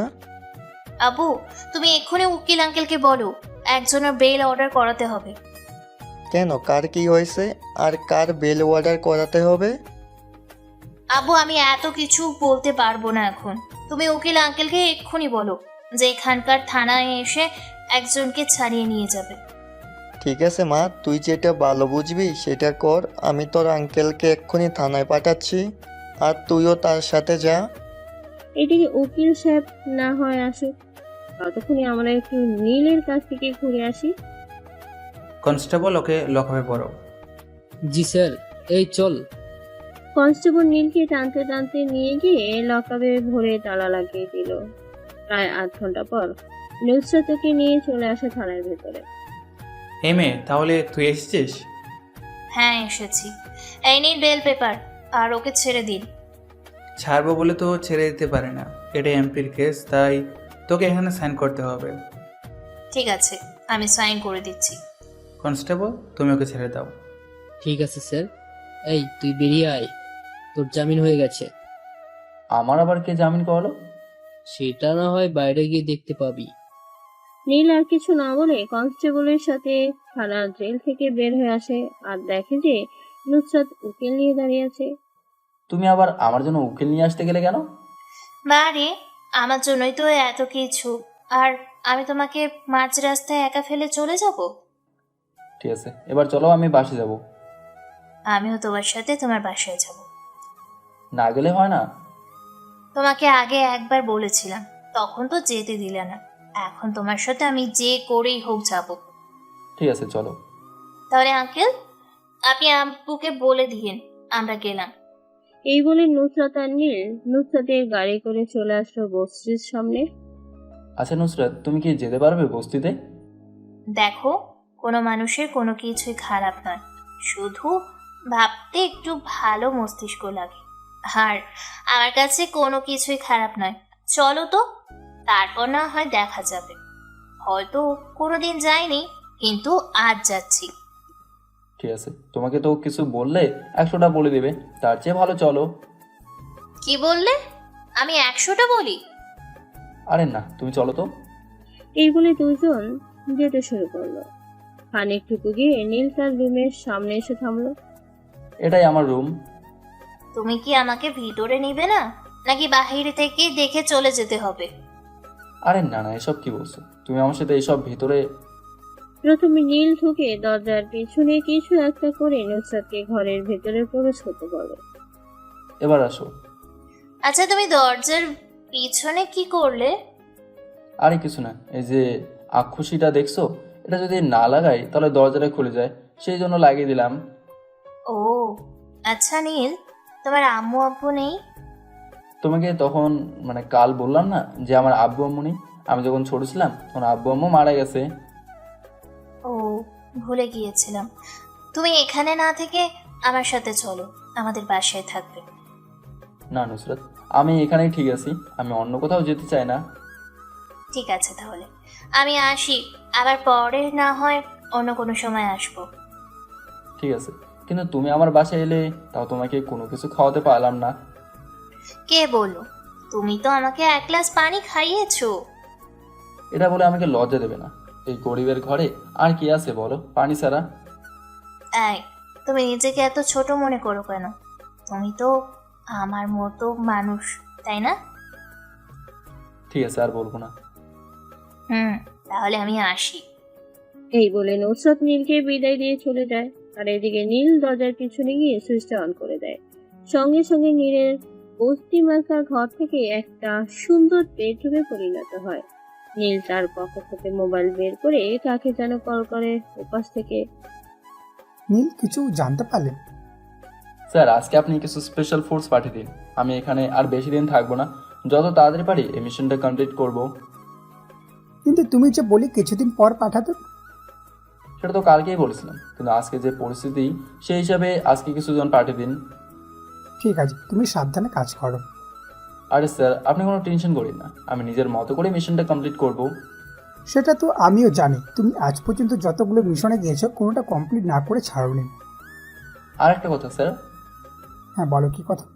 আব্বু, তুমি এক্ষুনি উকিল আঙ্কেলকে বলো একজনের বেল অর্ডার করাতে হবে। কেন, কার কি হয়েছে আর কার বেল অর্ডার করাতে হবে? আব্বু, আমি এত কিছু বলতে পারবো না এখন। তুমি উকিল আঙ্কেলকে এক্ষুনি বলো যে এখানকার থানায় এসে একজনকে ছাড়িয়ে নিয়ে যাবে। ঠিক আছে মা, তুই যেটা ভালো বুঝবি সেটা কর। আমি তোর আঙ্কেলকে এক্ষুনি থানায় পাঠাচ্ছি, আর তুইও তার সাথে যা। এদিকে উকিল সাহেব না হয় আসুক, ততক্ষণে আমরা একটু নীলের কাছ থেকে ঘুরে আসি। কনস্টেবল, ওকে লকআপে পড়ো। জি স্যার, এই চল। কনস্টেবল নীলকে টানতে টানতে নিয়ে গিয়ে লকআপে ভরে তালা লাগিয়ে দিল। প্রায় 8 ঘন্টা পর নুসরাতকে নিয়ে চলে আসে থানার ভেতরে। এই মেয়ে, তাহলে তুই এসেছিস? হ্যাঁ এসেছি। এই নিন বেল পেপার, আর ওকে ছেড়ে দিন। ছাড়বো বলে তো ছেড়ে দিতে পারে না, এটা এমপির কেস, তাই তোকে এখানে সাইন করতে হবে। ঠিক আছে, আমি সাইন করে দিচ্ছি। কনস্টেবল, তুমি ওকে ছেড়ে দাও। ঠিক আছে স্যার। এই তুই বেরিয়ে আয়, তোর জামিন হয়ে গেছে। আমার আবার কে জামিন করলো? সেটা না হয় বাইরে গিয়ে দেখতে পাবি। নীল আর কিছু না বলে কনস্টেবলের সাথে থানার জেল থেকে বের হয়ে আসে, আর দেখে যে নুসরাত উকিল নিয়ে দাঁড়িয়ে আছে। তুমি আবার আমার জন্য উকিল নিয়ে আসতে গেলে কেন? বারে, আমার জন্যই তো এত কিছু। আর আমি তোমাকে মাঝ রাস্তায় একা ফেলে চলে যাব? ঠিক আছে, এবার চলো, আমি বাসে যাব। আমিও তোমার সাথে তোমার বাসায় যাব। না গেলে হয় না? তোমাকে আগে একবার বলেছিলাম, তখন তো যেতে দিলে না। এখন তোমার সাথে আমি যে করেই হোক যাব। ঠিক আছে, চলো। তাহলে আঙ্কেল, আপনি আব্বুকে বলে দিয়েন আমরা গেলাম। এই বলে নুসরাত আর নীল নুসরাতের গাড়ি করে চলে আসলো বস্তির সামনে। আচ্ছা নুসরাত, তুমি কি যেতে পারবে বস্তিতে? দেখো, কোনো মানুষের কোনো কিছুই খারাপ নয়, শুধু ভাবতে একটু ভালো মস্তিষ্ক লাগে। আর আমার কাছে কোনো কিছুই খারাপ নয়। চলো তো, তারপর না হয় দেখা যাবে। হয়তো কোনোদিন যাইনি, কিন্তু আজ যাচ্ছি। ঠিক আছে, তোমাকে তো কিছু বললে 100টা বলে দেবে, তার চেয়ে ভালো চলো। কি বললে? আমি 100টা বলি? আরে না, তুমি চলো তো। এই বলে দুজন যেতে শুরু করলো। খানিকটুকু গিয়ে নীল তার রুমের সামনে এসে থামলো। এটাই আমার রুম। তুমি কি আমাকে ভিতরে নিবে না, নাকি বাহিরে থেকে দেখে চলে যেতে হবে? আরে না না, এসব কি বলছো? তুমি আমার সাথে এসব ভিতরে। প্রথমে নীল ঢুকে দরজার পিছনে কিছু একটা করে নুসরাতকে ঘরের ভেতরে প্রবেশ করতে বলে। এবার আসো। আচ্ছা, তুমি দরজার পিছনে কি করলে? আরে কিছু না, এই যে আক্ষুশিটা দেখছো, এটা যদি না লাগাই তাহলে দরজাটা খুলে যায়, সেই জন্য লাগিয়ে দিলাম। ও আচ্ছা নীল, তোমার আম্মু আব্বু নেই? তোমাকে তখন মানে কাল বললাম না যে আমার আব্বু আম্মু নেই। আমি যখন ছোট ছিলাম তখন আব্বু আম্মু মারা গেছে। ও ভুলে গিয়েছিলাম। তুমি এখানে না থেকে আমার সাথে চলো, আমাদের বাসায় থাকবে। না নুসরাত, আমি এখানেই ঠিক আছি, আমি অন্য কোথাও যেতে চাই না। ঠিক আছে তাহলে, আমি আসি, আবার পরে না হয় অন্য কোনো সময় আসবো। ঠিক আছে, কিন্তু তুমি আমার বাসায় এলে তাও তোমাকে কোনো কিছু খাওয়াতে পারলাম না। কে বললো? তুমি তো আমাকে 1 গ্লাস পানি খাইয়েছো। এটা বলে আমাকে লজ্জা দেবে না। এই গরিবের ঘরে আর কি আছে বলো, পানি ছাড়া? এই, তুমি নিজেকে এত ছোট মনে করো কেন? তুমি তো আমার মতো মানুষ, তাই না? ঠিক আছে, আর বলবো না। তাহলে আমি আসি। এই বলে নুসরাত নীলকে বিদায় দিয়ে চলে যায়। আর এদিকে নীল দরজার পিছনে গিয়ে সুইচটা অন করে দেয়। সঙ্গে সঙ্গে নীলের বস্তি মার্কা ঘর থেকে একটা সুন্দর বেডরুমে পরিণত হয়। নীল তার পকেট থেকে মোবাইল বের করে কাকে যেন কল করে ওপাশ থেকে। নীল কিছু জানতে পারলেন? স্যার, আজকে আপনি কিছু স্পেশাল ফোর্স পাঠিয়ে দিন। আমি এখানে আর বেশি দিন থাকবো না, যত তাড়াতাড়ি পারি এই মিশনটা কমপ্লিট করব। কিন্তু তুমি যে বলি কিছুদিন পর পাঠাতে। সেটা তো কালকেই বলেছিলাম, কিন্তু আজকে যে পরিস্থিতি সেই হিসাবে আজকে কিছুজন পাঠিয়ে দিন। ঠিক আছে, তুমি সাবধানে কাজ করো। আরে স্যার, আপনি কোনো টেনশন করেন না, আমি নিজের মতো করে মিশনটা কমপ্লিট করব। সেটা তো আমিও জানি, তুমি আজ পর্যন্ত যতগুলো মিশনে গিয়েছো কোনোটা কমপ্লিট না করে ছাড়োনি। আর একটা কথা স্যার। হ্যাঁ বলো, কি কথা?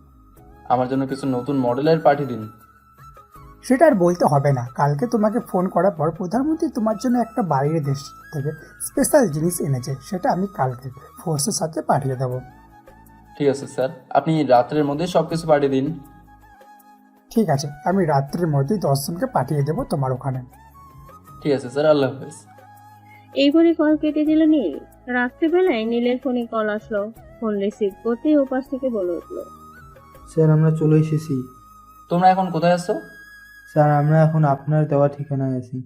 আমার জন্য কিছু নতুন মডেলের পাঠিয়ে দিন। সেটা আর বলতে হবে না, কালকে তোমাকে ফোন করার পর প্রধানমন্ত্রী তোমার জন্য একটা বাইরের দেশ থেকে স্পেশাল জিনিস এনেছে, সেটা আমি কালকে ফোর্সের সাথে পাঠিয়ে দেবো। ঠিক আছে স্যার, আপনি রাত্রের মধ্যে সব কিছু পাঠিয়ে দিন। ঠিক আছে, আমি রাত্রির মধ্যেই 10 জনকে পাঠিয়ে দেবো তোমার ওখানে। ঠিক আছে স্যার, আল্লাহ হাফেজ। এই বলে কল কেটে দিল নীল। রাত্রিবেলায় নীলের ফোনে কল আসলো। ফোন রিসিভ করতেই ওপাশ থেকে বলে উঠলো, স্যার আমরা চলে এসেছি। তোমরা এখন কোথায় আছো? স্যার আমরা এখন আপনার দেওয়া ঠিকানায় আছি।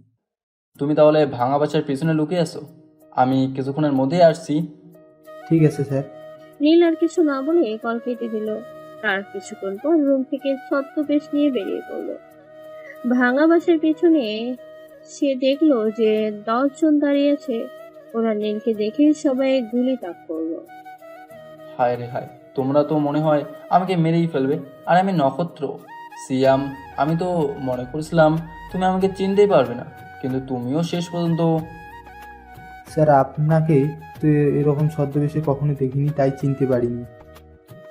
তুমি তাহলে ভাঙা বাসার পিছনে লুকিয়ে আছো? আমি কিছুক্ষণের মধ্যেই আসছি। ঠিক আছে স্যার। নীল আর কিছু না বলে কল কেটে দিল। তার কিছুক্ষণ পর রুম থেকে ছদ্মবেশ নিয়ে বেরিয়ে পড়লো। ভাঙা বাসার পিছনে সে দেখলো যে 10 জন দাঁড়িয়ে আছে। ওরা নীলকে দেখে সবাই গুলি তাক করলো। হায় রে হায়, তোমরা তো মনে হয় আমাকে মেরেই ফেলবে। আর আমি নক্ষত্র, সিয়াম। আমি তো মনে করেছিলাম তুমি আমাকে চিনতেই পারবে না, কিন্তু তুমিও শেষ পর্যন্ত। স্যার আপনাকে তো এরকম ছদ্মবেশে কখনো দেখিনি, তাই চিনতে পারিনি।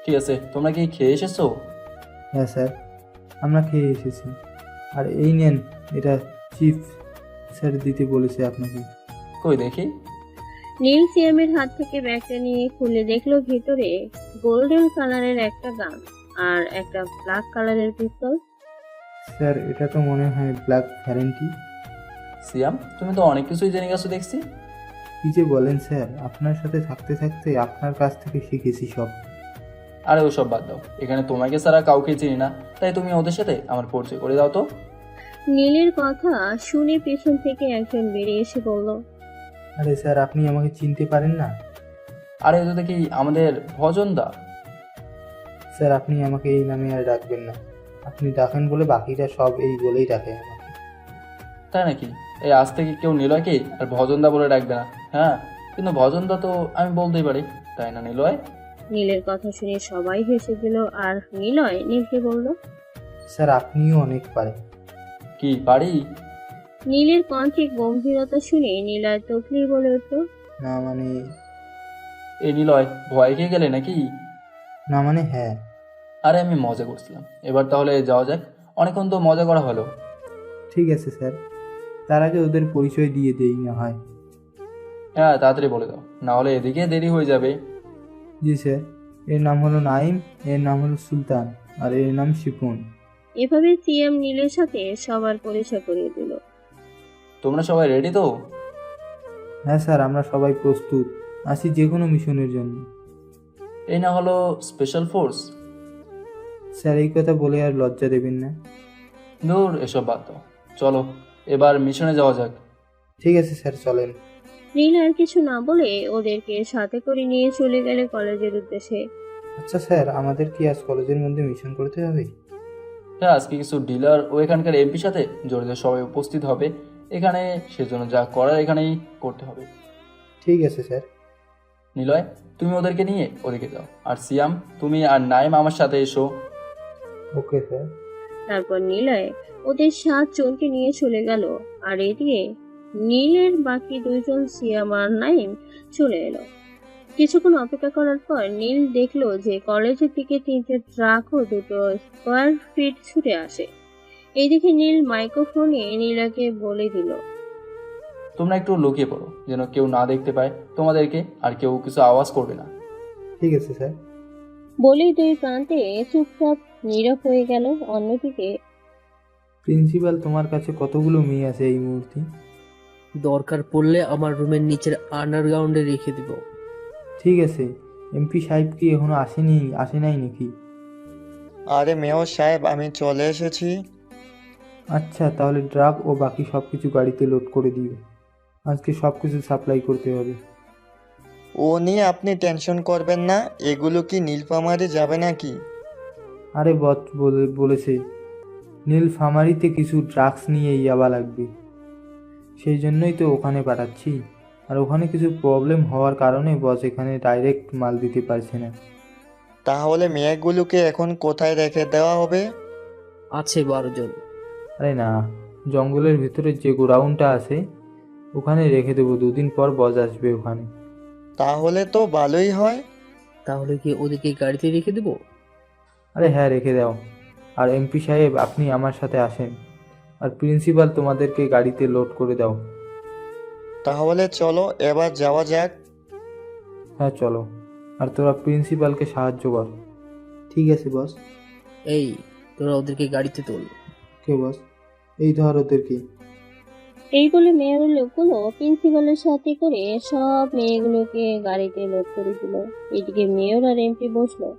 ঠিক আছে, তোমরা কি খেয়ে এসেছো? হ্যাঁ স্যার, আমরা খেয়ে এসেছি। আর এই নেন, এটা চিফ স্যার দিতে বলেছে আপনাকে। কই দেখি। নীল সিয়ামের হাত থেকে ব্যাগটা নিয়ে খুলে দেখলো ভিতরে গোল্ডেন কালারের একটা গান আর একটা ব্ল্যাক কালারের পিস্তল। স্যার এটা তো মনে হয় ব্ল্যাক গ্যারেন্টি। সিয়াম, তুমি তো অনেক কিছুই জেনে গেছো দেখছি। কি যে বলেন স্যার, আপনার সাথে থাকতে থাকতে আপনার কাছ থেকে শিখেছি সব। আরে ওসব বাদ দাও, এখানে তোমাকে ছাড়া কাউকে চিনি না, তাই তুমি ওদের সাথে আমার পরিচয় করে দাও তো। নীলের কথা শুনে পেছন থেকে একজন বেরিয়ে এসে বলল, আরে স্যার আপনি আমাকে চিনতে পারেন না? আরে এটা দেখি আমাদের ভজনদা। স্যার আপনি আমাকে এই নামে আর ডাকবেন না, আপনি ডাকেন বলে বাকিরা সব এই বলেই ডাকে আমাকে। তাই নাকি? এই আজ থেকে কেউ নিলয়কে আর ভজনদা বলে ডাকবে না। হ্যাঁ, কিন্তু ভজনদা তো আমি বলতেই পারি, তাই না নিলয়? নীলের কথা শুনে সবাই হেসে দিল। আর নিলয় নীলকে বলল, স্যার আপনিও অনেক পারেন। কি পারি? নীলের কণ্ঠে গম্ভীরতা শুনে নিলয় তখনই বলে উঠল, না মানে। এই নিলয়, ভয় খেয়ে গেলে নাকি? না মানে হ্যাঁ। আরে আমি মজা করছিলাম। এবার তাহলে যাওয়া যাক, অনেকক্ষণ তো মজা করা হলো। ঠিক আছে স্যার, তার আগে ওদের পরিচয় দিয়ে দেই না হয়। হ্যাঁ, তাড়াতাড়ি বলে দাও, না হলে এদিকে দেরি হয়ে যাবে। জি স্যার, এর নাম হলো নাইম, এর নাম হলো সুলতান, আর এর নাম শিপুন। এভাবে সিএম নীলের সাথে সবার পরিচয় করিয়ে দিল। তোমরা সবাই রেডি তো? হ্যাঁ স্যার, আমরা সবাই প্রস্তুত আছি যে কোনো মিশনের জন্য। এই না হলো স্পেশাল ফোর্স? স্যার এই কথা বলে আর লজ্জা দেবেন না। দূর, এসব বাদ দাও, চলো এবার মিশনে যাওয়া যাক। ঠিক আছে স্যার, চলেন। নীল আর কিছু না বলে ওদেরকে সাথে করে নিয়ে চলে গেল কলেজের উদ্দেশ্যে। আচ্ছা স্যার, আমাদের কি আজ কলেজের মধ্যে মিশন করতে হবে? হ্যাঁ, আজকে কিছু ডিলার ও এখানকার এমপির সাথে জড়িত সবাই উপস্থিত হবে এখানে, সেজন্য যা করার এখানেই করতে হবে। ঠিক আছে স্যার। নিলয়, তুমি ওদেরকে নিয়ে ওদিকে যাও, আর সিয়াম তুমি আর নাইম আমার সাথে এসো। Okay sir. তারপর নীলয় ওদের 7 জনকে নিয়ে চলে গেল, আর এদিকে নীলের বাকি 2 জন সিয়াম আর নাইম চলে এলো। কিছুক্ষণ অপেক্ষা করার পর নীল দেখলো যে কলেজের দিকে 3টে ট্রাক ও 2টো স্কোয়ার ফিট ছুটে আসে। এইদিকে নীল মাইক্রোফোনে নীলাকে বলে দিল, তোমরা একটু লুকিয়ে পড়ো, যেন কেউ না দেখতে পায় তোমাদেরকে, আর কেউ কিছু আওয়াজ করবে না। ঠিক আছে স্যার। বলেই 2 প্রান্তে চুপচাপ নীরব হয়ে গেল। অন্যদিকে প্রিন্সিপাল, তোমার কাছে কতগুলো মেয়ে আছে এই মুহূর্তে? দরকার পড়লে আমার রুমের নিচের আন্ডারগ্রাউন্ডে রেখে দিব। ঠিক আছে, এমপি সাহেব কি এখনো আসে নাই নাকি? আরে মেয়র সাহেব, আমি চলে এসেছি। আচ্ছা, তাহলে ড্রাগ ও বাকি সব কিছু গাড়িতে লোড করে দিও। আজকে সব কিছু সাপ্লাই করতে হবে। ও নিয়ে আপনি টেনশন করবেন না। এগুলো কি নীলফামারী যাবে নাকি? আরে বলেছে নীলফামারীতে কিছু ড্রাগস নিয়ে ইয়াবা লাগবে, সেই জন্যই তো ওখানে পাঠাচ্ছি। আর ওখানে কিছু প্রবলেম হওয়ার কারণে বস এখানে ডাইরেক্ট মাল দিতে পারছে না। তাহলে মেয়েগুলোকে এখন কোথায় রেখে দেওয়া হবে? আছে 12 জন। আরে না, জঙ্গলের ভিতরে যে গোডাউনটা আছে ওখানে রেখে দেবো, 2 দিন পর বস আসবে ওখানে। তাহলে তো ভালোই হয়। তাহলে কি ওদেরকে গাড়িতে রেখে দেবো? আরে হ্যাঁ, রেখে দাও। আর এমপি সাহেব, আপনি আমার সাথে আসেন। আর প্রিন্সিপাল, তোমাদেরকে গাড়িতে লোড করে দাও। তাহলে চলো এবার যাওয়া যাক। হ্যাঁ চলো, আর তোরা প্রিন্সিপালকে সাহায্য কর। ঠিক আছে বস। এই, তোরা ওদেরকে গাড়িতে তোল। কে বস? এই ধর ওদেরকে। এই বলে মেয়ের লোকগুলো প্রিন্সিপালের সাথে করে সব মেয়েগুলোকে গাড়িতে লোড করে দিল। এদিকে মেয়র আর এমপি বসলো।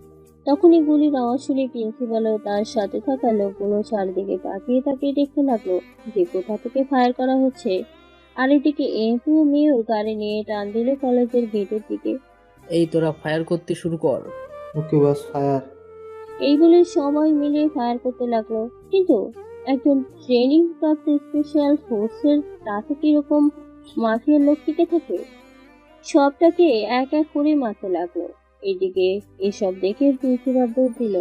তখনই গুলির আওয়াজ শুনে প্রিন্সিপাল ও তার সাথে থাকা লোকগুলো চারিদিকে তাকিয়ে তাকিয়ে দেখতে লাগলো যে কোথা থেকে ফায়ার করা হচ্ছে। আর এদিকে এমপি ও মেয়র গাড়ি নিয়ে টান দিল কলেজের গেটের দিকে। এই, তোরা ফায়ার করতে শুরু কর। ওকে বস, ফায়ার। এই বলে সবাই মিলে ফায়ার করতে লাগলো। কিন্তু একজন ট্রেনিং প্রাপ্ত স্পেশাল ফোর্সের তাতে কিরকম মাফিয়ার লোক টিকে থাকে, সবটাকে এক এক করে মারতে লাগলো। এদিকে এসব দেখে প্রিন্সিপাল দৌড় দিল।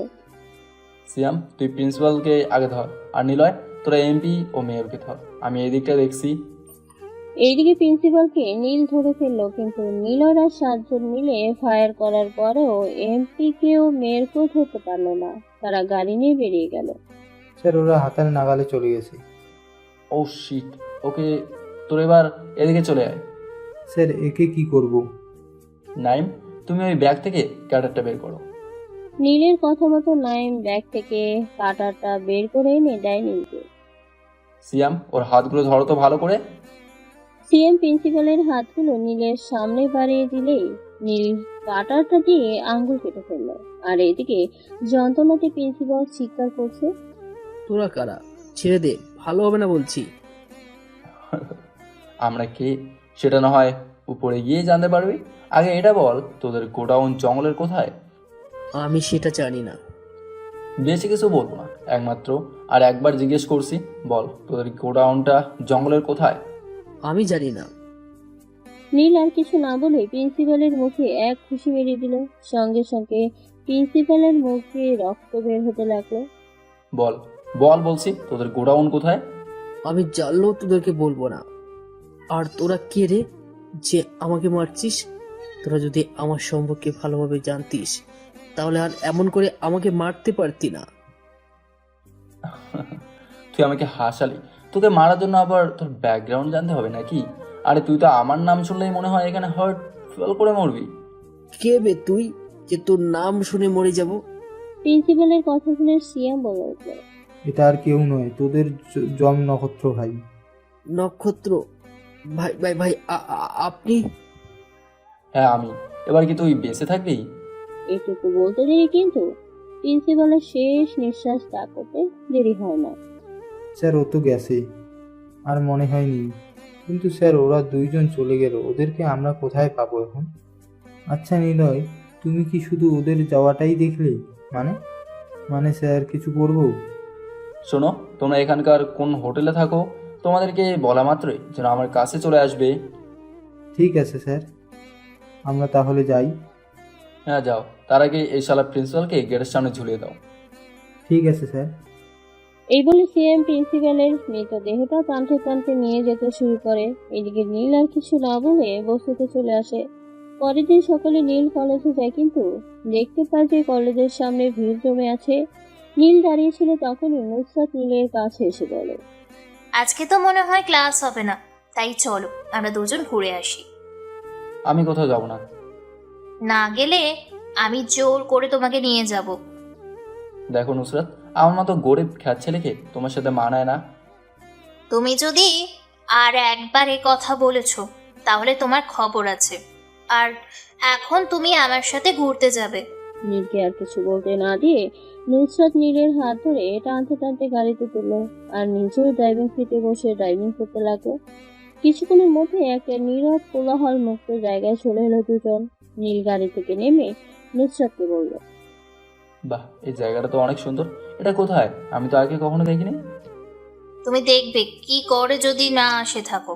সিয়াম, তুই প্রিন্সিপালকে আগে ধর, আর নিলয় তোরা এমপি ও মেয়রকে ধর, আমি এই দিকটা দেখছি। এইদিকে প্রিন্সিপালকে নীল ধরে ফেললো, কিন্তু নীলর আর 7 জন মিলে ফায়ার করার পরেও এমপি কেও মেয়রকেও ধরতে পারলো না। তারা গাড়ি নিয়ে বেরিয়ে গেল। স্যার, ওরা হাতের নাগালে চলে গেছে। ও শিট, ওকে, তোর এবার এদিকে চলে আয়। স্যার, একে কি করব? নাইম, তুমি ওই ব্যাগ থেকে ক্যাডারটা বের করো। নীলের কথা মতো নাইম ব্যাগ থেকে কাটারটা বের করে এনে দেয় নীলকে। সিয়াম, ওর হাতগুলো ধরো তো ভালো করে। সিএম প্রিন্সিপালের হাতগুলো নীলের সামনে বাড়িয়ে দিলেই নীল কাটারটা দিয়ে আঙ্গুল কেটে ফেললো। আর এদিকে যন্ত্রণাতে প্রিন্সিপাল চিৎকার করছে, তোরা কারা? ছেড়ে দে, ভালো হবে না বলছি। আমরা কে সেটা না হয় উপরে গিয়ে জানতে পারবি, আগে এটা বল তোদের গোডাউন জঙ্গলের কোথায়? আমি সেটা জানি না। বেশি কিছু বলবো না, একমাত্র আর একবার জিজ্ঞেস করছি, বল তোদের গোডাউনটা জঙ্গলের কোথায়? আমি জানি না। নীল আর কিছু না বলে প্রিন্সিপালের মুখে এক খুশি মেরে দিল। সঙ্গে সঙ্গে প্রিন্সিপালের মুখে রক্ত বের হতে লাগলো। বল বল বলছি, তোদের গোডাউন কোথায়? আমি জানলেও তোদেরকে বলবো না। আর তোরা কে রে যে আমাকে মারছিস? তোরা যদি আমার সম্পর্কে ভালোভাবে জানতিস তাহলে আর এমন করে আমাকে মারতে পারতি না। তুই আমাকে হাসালি, তোকে মারার জন্য আবার তোর ব্যাকগ্রাউন্ড জানতে হবে নাকি? আরে তুই তো আমার নাম শুনলেই মনে হয় এখানে হার্ট ফেল করে মরবি। কে বে তুই যে তোর নাম শুনে মরে যাব? প্রিন্সিপালের কথা শুনে সিয়াম বলে উঠল, এটা আর কেউ নয়, তোদের জম নক্ষত্র ভাই। নক্ষত্র ভাই ভাই ভাই আপনি? হ্যাঁ আমি। এবার কি তুই বেঁচে থাকবি? এটুকু বলতে দেরি কিন্তু প্রিন্সিপালের শেষ নিঃশ্বাস ত্যাগ করতে দেরি হয় না। স্যার ও তো গেছে, আর মনে হয়নি। কিন্তু স্যার ওরা দুইজন চলে গেল, ওদেরকে আমরা কোথায় পাবো এখন? আচ্ছা নিলয়, তুমি কি শুধু ওদের যাওয়াটাই দেখলে? মানে মানে স্যার কিছু করবো? শোনো, তোমরা এখানকার কোন হোটেলে থাকো, তোমাদেরকে বলা মাত্রই যেন আমার কাছে চলে আসবে। ঠিক আছে স্যার, আমরা তাহলে যাই। হ্যাঁ যাও, তার আগে এই শালা প্রিন্সিপালকে গেটের সামনে ঝুলিয়ে দাও। ঠিক আছে স্যার। এই বলে সিএম প্রিন্সিপালের মৃতদেহটা টানতে টানতে নিয়ে যেতে শুরু করে। এদিকে নীল আর কিছু না বলে বস্তিতে চলে আসে। পরের দিন সকালে নীল কলেজে যায়, কিন্তু দেখতে পায় যে কলেজের সামনে ভিড় জমে আছে। নীল দাঁড়িয়েছিল, তখনই নুসরাত নীলের কাছে এসে বলে, আজকে তো মনে হয় ক্লাস হবে না, তাই চলো আমরা দুজন ঘুরে আসি। আমি কোথাও যাব না। না গেলে আমি জোর করে তোমাকে নিয়ে যাব। দেখো নুসরাত, আমার মতো গরিব খ্যাত ছেলেকে তোমার সাথে মানায় না। তুমি যদি আর একবার এ কথা বলেছ তাহলে তোমার খবর আছে। আর এখন তুমি আমার সাথে ঘুরতে যাবে। নীলকে আর কিছু বলতে না দিয়ে নুসরাত নীলের হাত ধরে টানতে টানতে গাড়িতে তুললো আর নিজেও ড্রাইভিং সিটে বসে ড্রাইভিং করতে লাগলো। কিছুক্ষণের মধ্যে একটা নীরব কোলাহল মুক্ত জায়গায় চলে এলো দুজন। নীল গাড়ি থেকে নেমে নুসরাতকে বলল, বাহ, এই জায়গাটা তো অনেক সুন্দর। এটা কোথায়? আমি তো আগে কখনো দেখিনি। তুমি দেখবে কি করে যদি না আসে থাকো।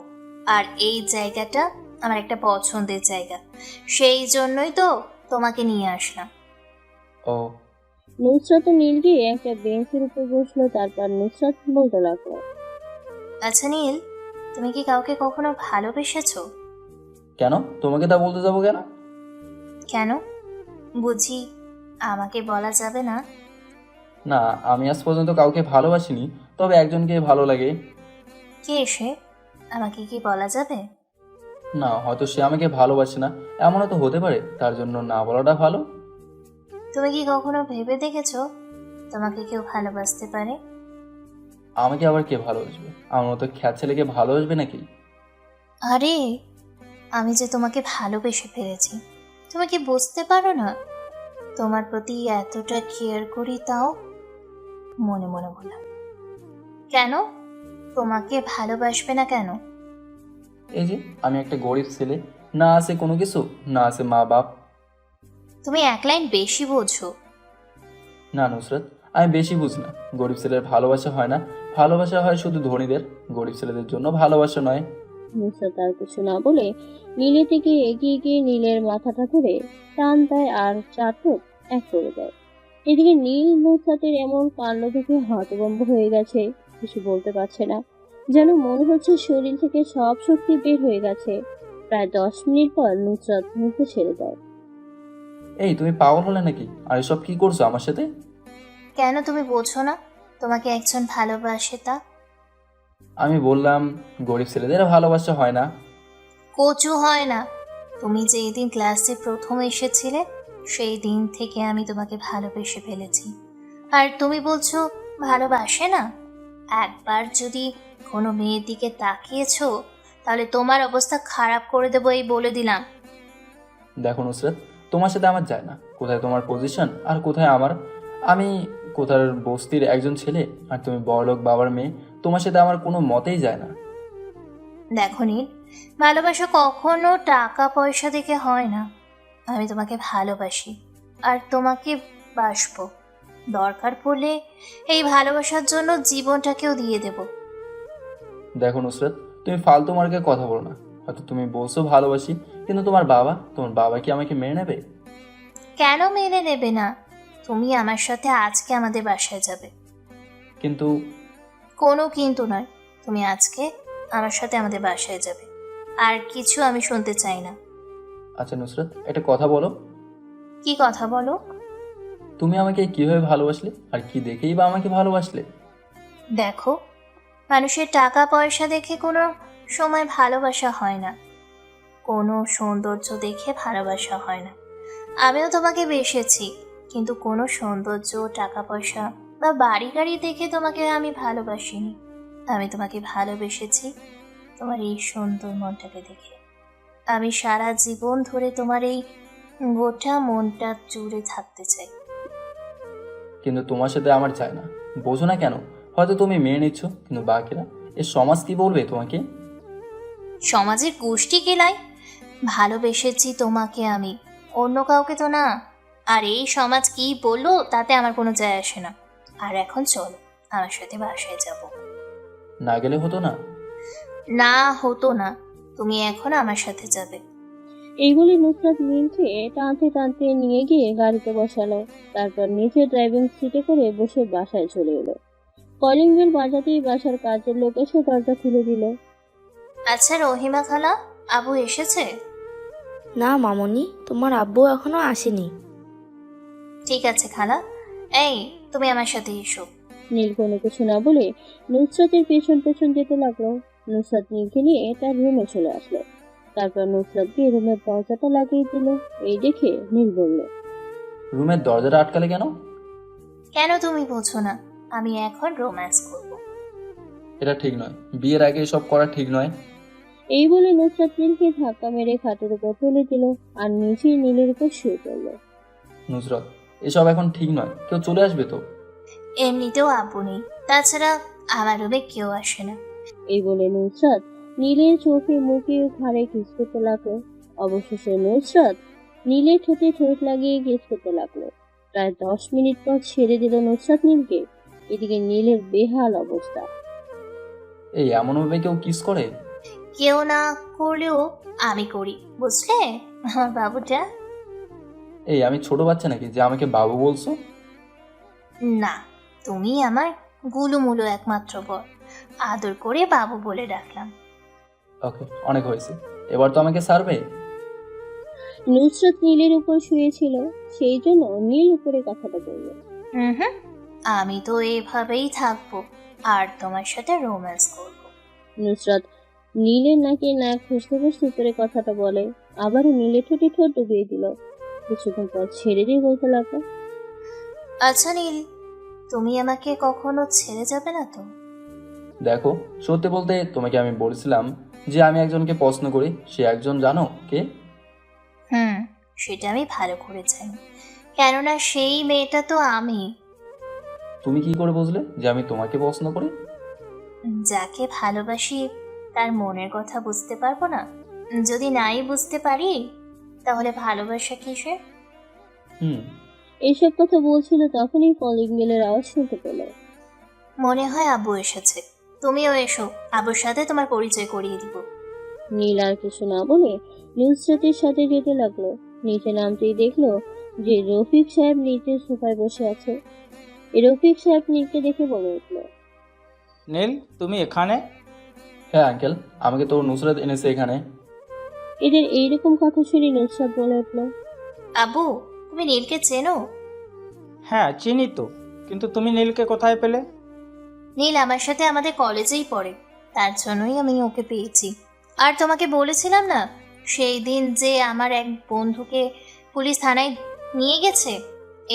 আর এই জায়গাটা আমার একটা পছন্দের জায়গা, সেই জন্যই তো তোমাকে নিয়ে আসলাম। ও। নুসরাত ও নীল গিয়ে একটা বেঞ্চের উপর বসলো। তারপর নুসরাত বলতে লাগলো, আচ্ছা নীল, তুমি কি কাউকে কখনো ভালোবেসেছো? কেন? তোমাকে তা বলতে যাবো কেন? কেন বুঝি আমাকে বলা যাবে না? না, আমি আজ পর্যন্ত কাউকে ভালোবাসিনি, তবে একজনকে ভালো লাগে। কে সে? আমাকে কি বলা যাবে? না, হয়তো সে আমাকে ভালোবাসে না, এমনও তো হতে পারে, তার জন্য না বলাটা ভালো। তুমি কি কখনো ভেবে দেখেছো তোমাকে কেউ ভালোবাসতে পারে? আমাকে আবার কে ভালোবাসবে? আমার মতো খ্যাত ছেলেকে ভালোবাসবে নাকি? আরে আমি যে তোমাকে ভালোবেসে ফেলেছি, তুমি কি বুঝতে পারো না? তোমার প্রতি এতটা কেয়ার করি, তাও মনে মনে বললাম। কেন তোমাকে ভালোবাসবে না কেন? এই যে আমি একটা গরিব ছেলে, না আছে কোনো কিছু, না আছে মা বাপ। তুমি এক লাইন বেশি বোঝো। না নুসরাত, আমি বেশি বুঝি না। গরিব ছেলের ভালোবাসা হয় না, ভালোবাসা হয় শুধু ধনীদের। গরিব ছেলেদের জন্য ভালোবাসা নয়। নুসরাত আর কিছু না বলে নীলের দিকে এগিয়ে গিয়ে নীলের মাথাটা ধরে টান দেয় আর চাটক এক করে দেয়। এদিকে নীল নুসরাতের এমন কাণ্ড দেখে হতভম্ব হয়ে গেছে, কিছু বলতে পারছে না। যেন মনে হচ্ছে শরীর থেকে সব শক্তি বের হয়ে গেছে। প্রায় 10 মিনিট পর নুসরাত মুখে ছেড়ে দেয়, এই তুমি পাগল হলে নাকি? আর এসব কি করছো আমার সাথে? কেন তুমি বোঝো না তোমাকে একজন ভালোবাসে তা? আমি বললাম গরিব ছেলেদের ভালোবাসা হয় না। কচু হয় না। তুমি যে এদিন ক্লাসে প্রথম এসেছিলে সেই দিন থেকে আমি তোমাকে ভালোবেসে ফেলেছি। আর তুমি বলছো ভালোবাসে না? একবার যদি কোনো মেয়ের দিকে তাকিয়েছো তাহলে তোমার অবস্থা খারাপ করে দেবো, এই বলে দিলাম। দেখো নুসরাত, তোমার সাথে আমার যায় না কোথায় তোমার পজিশন আর কোথায় আমার। আমি কোথার বস্তির একজন ছেলে, আর তুমি বড়লোক বাবার মেয়ে। তোমার সাথে আমার কোনো মতেই যায় না। দেখো নীল, ভালোবাসা কখনো টাকা পয়সা দেখে হয় না। আমি তোমাকে ভালোবাসি আর তোমাকে বাসবো। দরকার পড়লে এই ভালোবাসার জন্য জীবনটাকেও দিয়ে দেব। দেখো নুসরাত, তুমি ফালতু মার্কে কথা বলো না। হয়তো তুমি বলছো ভালোবাসি, কিন্তু তোমার বাবা কি আমাকে মেনে নেবে? কেন মেনে নেবে না? তুমি আমার সাথে আজকে আমাদের বাসায় যাবে। কিন্তু কোনো কিন্তু নয়, তুমি আজকে আমার সাথে আমাদের বাসায় যাবে। আর কিছু আমি শুনতে চাই না। আচ্ছা নুসরাত, একটা কথা বলো। কি কথা বলো? তুমি আমাকে কিভাবে ভালোবাসলে আর কি দেখেই বা আমাকে ভালোবাসলে? দেখো, মানুষের টাকা পয়সা দেখে কোনো সময় ভালোবাসা হয় না, কোনো সৌন্দর্য দেখে ভালোবাসা হয় না। আমিও তোমাকে বেসেছি, কিন্তু কোনো সৌন্দর্য, টাকা পয়সা বা বাড়ি গাড়ি দেখে তোমাকে আমি ভালোবাসিনি। আমি তোমাকে ভালোবেসেছি তোমার এই সুন্দর মনটাকে দেখে। আমি সারা জীবন ধরে তোমার এই গোটা মনটা জুড়ে থাকতে চাই। কিন্তু তোমার সাথে আমার চাই না, বোঝো না কেন? হয়তো তুমি মেনে নিচ্ছ, কিন্তু বাকিরা, এ সমাজ কি বলবে তোমাকে? সমাজের গোষ্ঠী কেলাই, ভালোবেসেছি তোমাকে আমি, অন্য কাউকে তো না। আর এই সমাজ কি বললো তাতে আমার কোনো যায় আসে না। আর এখন চলো, আমার সাথে বাসায় যাব। না গেলে হতো না? না হতো না, তুমি এখন আমার সাথে যাবে। এই বলে নুসরাত নীলকে টানতে টানতে নিয়ে গিয়ে গাড়িতে বসালো। তারপর নিচে ড্রাইভিং সিটে করে বসে বাসায় চলে এলো। কলিং বেল বাজাতেই বাসার কাজের লোক এসে দরজা খুলে দিল। আচ্ছা রহিমা খালা, আবু এসেছে? না মামনি, তোমার আব্বু এখনো আসেনি। ঠিক আছে খালা, এই তুমি আমার সাথে এসো। নীল কোনো কিছু না বলে নুসরাতের পেছন পেছন যেতে লাগলো। নুসরাত নীলকে নিয়ে তার রুমে চলে আসলো। তারপর নুসরাত গিয়ে রুমের দরজাটা লাগিয়ে দিল। এই দেখে নীল বলল, রুমের দরজাটা আটকালে কেন? কেন তুমি বোঝো না? আমি এখন রোম্যান্স করব। এটা ঠিক নয়, বিয়ের আগে এসব করা ঠিক নয়। এই বলে নুসরাত নীলকে ধাক্কা মেরে খাটের উপর তুলে দিল আর নিজেই নীলের উপর শুয়ে পড়ল। নুসরত, এসব এখন ঠিক নয়, কেউ চলে আসবে তো। এমনিতেও আব্বু নেই, তাছাড়া আমার রুমে কেউ আসে না। এই বলে নুসরাত নীলের চোখে মুখে ঘাড়ে কিস করতে লাগলো। অবশেষে নুসরাত নীলের ঠোঁটে ঠোঁট লাগিয়ে কিস করতে লাগলো। প্রায় 10 মিনিট পর ছেড়ে দিল নুসরাত নীলকে। এদিকে নীলের বেহাল অবস্থা। এই এমনভাবে কেউ কিস করে? কেউ না করলেও আমি করি, বুঝলে আমার বাবুটা? এই আমি ছোট বাচ্চা নাকি যে আমাকে বাবু বলছো? না, তুমি আমার গুলুমুলু একমাত্র বর, আদর করে বাবু বলে ডাকলাম। ওকে, অনেক হয়েছে, এবার তো আমাকে ছাড়বে। নুসরাত নীলের উপর শুয়েছিল, সেই জন্য নীল উপরে কথাটা বলল। হুম, আমি তো এভাবেই থাকবো আর তোমার সাথে রোম্যান্স করব। নুসরাত নীলের নাকে নাক খুঁজতে খুঁজতে উপরে কথাটা বলে। আবারও নীলের ঠোঁটে ঠোঁট ডুবিয়ে দিল। কিছুক্ষণ পর ছেড়ে দিয়ে বলতে লাগলো, আচ্ছা নীল, তুমি আমাকে কখনো ছেড়ে যাবে না তো? দেখো, সত্যি বলতে তোমাকে আমি বলেছিলাম যে আমি একজনকে পছন্দ করি। সে একজন জানো কে? সেটা আমি ভালো করে জানি, কেননা সেই মেয়েটা তো আমি। তুমি কি করে বুঝলে যে আমি তোমাকে পছন্দ করি? যাকে ভালোবাসি তার মনের কথা বুঝতে পারবো না? যদি নাই বুঝতে পারি তাহলে ভালোবাসা কিসের? এইসব কথা বলছিল তখনই কলিং বেলের আওয়াজ শুনতে পেল। মনে হয় আব্বু এসেছে, তুমিও এসো, আব্বুর সাথে তোমার পরিচয় করিয়ে দিব। নীল আর কিছু না বলে নুসরাতের সাথে যেতে লাগলো। নিচে নামতেই দেখলো যে রফিক সাহেব নিচের সোফায় বসে আছে। রফিক সাহেব নীলকে দেখে বলে উঠলো, নীল, তুমি এখানে? হ্যাঁ আঙ্কেল, আমাকে তো নুসরাত এনেছে এখানে। এদের এইরকম কথা শুনে নুসরাত বলে উঠলো, আব্বু তুমি নীলকে চেনো? হ্যাঁ চিনি তো, কিন্তু তুমি নীলকে কোথায় পেলে? নীল আমার সাথে আমাদের কলেজেই পড়ে, তার জন্যই আমি ওকে পেয়েছি। আর তোমাকে বলেছিলাম না সেই দিন যে আমার এক বন্ধুকে পুলিশ থানায় নিয়ে গেছে,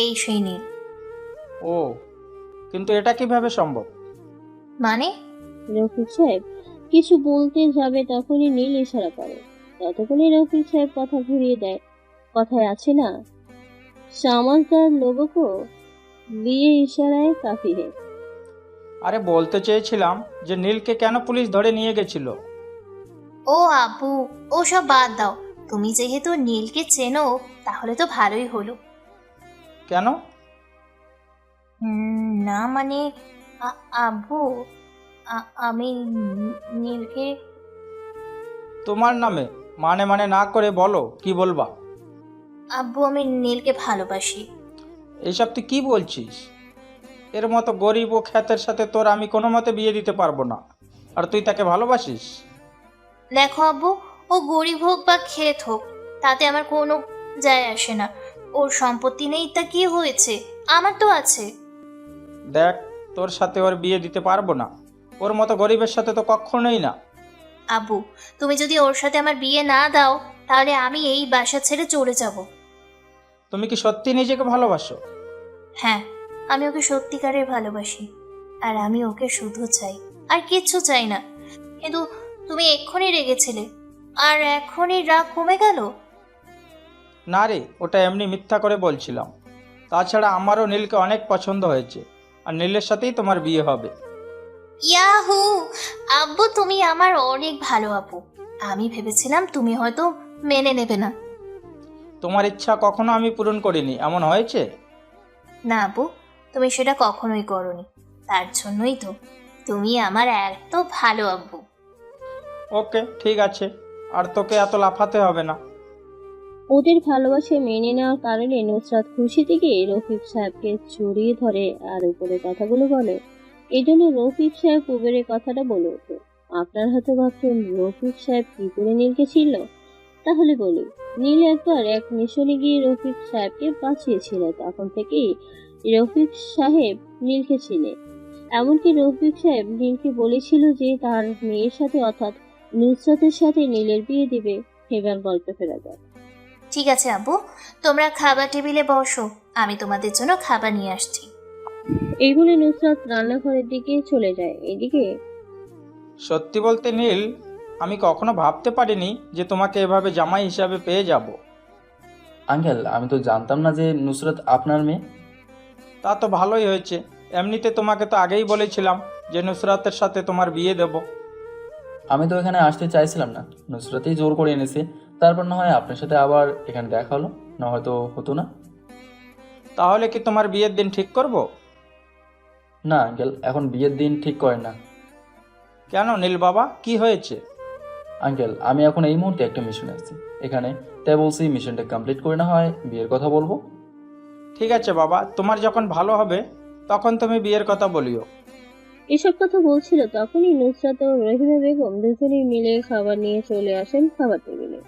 এই সেই নীল। ও, কিন্তু এটা কিভাবে সম্ভব? মানে? রফিক সাহেব কিছু বলতে যাবে তখনই নীল ইশারা করে। ততক্ষণে রফিক সাহেব কথা ঘুরিয়ে দেয়। কথায় আছে না, समझदार लोगों को लिए इशाराয় काफी है। আরে বলতে চেয়েছিলাম যে নীলকে কেন পুলিশ ধরে নিয়ে গেছিল। ও আব্বু, ও সব বাদ দাও, তুমি যেহেতু নীলকে চেনো তাহলে তো ভালোই হলো। কেন? না মানে আব্বু, আমি নীলকে। তোমার নামে মানে মানে না করে বলো কি বলবা। আব্বু আমি নীলকে ভালোবাসি। এইসব তুই কি বলছিস? এর মতো গরিব ও খ্যাতের সাথে তোর আমি কোনো মতে বিয়ে দিতে পারবো না, আর তুই তাকে ভালোবাসিস? দেখো আব্বু, ও গরিব হোক বা ক্ষেত হোক তাতে আমার কোনো যায় আসে না। ওর সম্পত্তি নেই তা কি হয়েছে, আমার তো আছে। দেখ, তোর সাথে ওর বিয়ে দিতে পারবো না। ওর মতো গরিবের সাথে তো কখনোই না। আব্বু, তুমি যদি ওর সাথে আমার বিয়ে না দাও তাহলে আমি এই বাসা ছেড়ে চলে যাব। তুমি কি সত্যি নিজেকে ভালোবাসো? হ্যাঁ, আমি ওকে সত্যিকারের ভালোবাসি, আর আমি ওকে শুধু চাই, আর কিচ্ছু চাই না। কিন্তু তুমি এক্ষুনি রেগেছিলে, আর এখনই রাগ কমে গেল? না রে, ওটা এমনি মিথ্যা করে বলছিলাম। তাছাড়া আমারও নীলকে অনেক পছন্দ হয়েছে, আর নীলের সাথেই তোমার বিয়ে হবে। ইয়াহু! আব্বু, তুমি আমার অনেক ভালো আব্বু। আমি ভেবেছিলাম তুমি হয়তো মেনে নেবে না। তোমার ইচ্ছা কখনো আমি পূরণ করিনি, এমন হয়েছে? না আব্বু, তুমি সেটা কখনোই করোনি। তার জন্যই তো তুমি আমার এত ভালো আব্বু। ওকে, ঠিক আছে, আর তোকে এত লাফাতে হবে না। ওদের ভালোবাসা মেনে নেওয়ার কারণে নুসরাত খুশি থেকে রফিক সাহেবকে জড়িয়ে ধরে আর উপরে কথাগুলো বলে। এই জন্য রফিক সাহেব কুবেরের কথাটা বলে ওঠে। আপনার হয়তো ভাবছেন রফিক সাহেব কি করে নীলকে ছিল, তাহলে বলি, নীল একবার এক মিশনে গিয়ে রফিক সাহেবকে বাঁচিয়েছিল। তখন থেকেই রফিক সাহেব নীলকে চিনে। এমনকি রফিক সাহেব নীলকে বলেছিল যে তার মেয়ের সাথে অর্থাৎ নুসরাতের সাথে নীলের বিয়ে দিবে। এবার গল্প ফেরা যায়। ঠিক আছে আব্বু, তোমরা খাবার টেবিলে বসো, আমি তোমাদের জন্য খাবার নিয়ে আসছি। এই বলে নুসরাত রান্নাঘরের দিকে চলে যায়। এদিকে সত্যি বলতে নীল, আমি কখনো ভাবতে পারিনি যে তোমাকে এভাবে জামাই হিসাবে পেয়ে যাব। আঙ্কেল, আমি তো জানতাম না যে নুসরাত আপনার মেয়ে। তা তো ভালোই হয়েছে। এমনিতে তোমাকে তো আগেই বলেছিলাম যে নুসরাতের সাথে তোমার বিয়ে দেব। আমি তো এখানে আসতে চাইছিলাম না, নুসরাতই জোর করে এনেছে। তারপর না হয় আপনার সাথে আবার এখানে দেখা হলো, না হয়তো হতো না। তাহলে কি তোমার বিয়ের দিন ঠিক করব? না আঙ্কেল, এখন বিয়ের দিন ঠিক করেন না। কেন নীল বাবা, কি হয়েছে? আঙ্কেল, আমি এখন এই মুহূর্তে একটা মিশনে আছি এখানে, তাই বলছি মিশনটা কমপ্লিট করে না হয় বিয়ের কথা বলবো। ঠিক আছে বাবা, তোমার যখন ভালো হবে তখন তুমি বিয়ের কথা বলিও। এসব কথা বলছিল তখনই নুসরাত ও রহিমা বেগম দুজনেই মিলে খাবার নিয়ে চলে আসেন খাবার টেবিলে।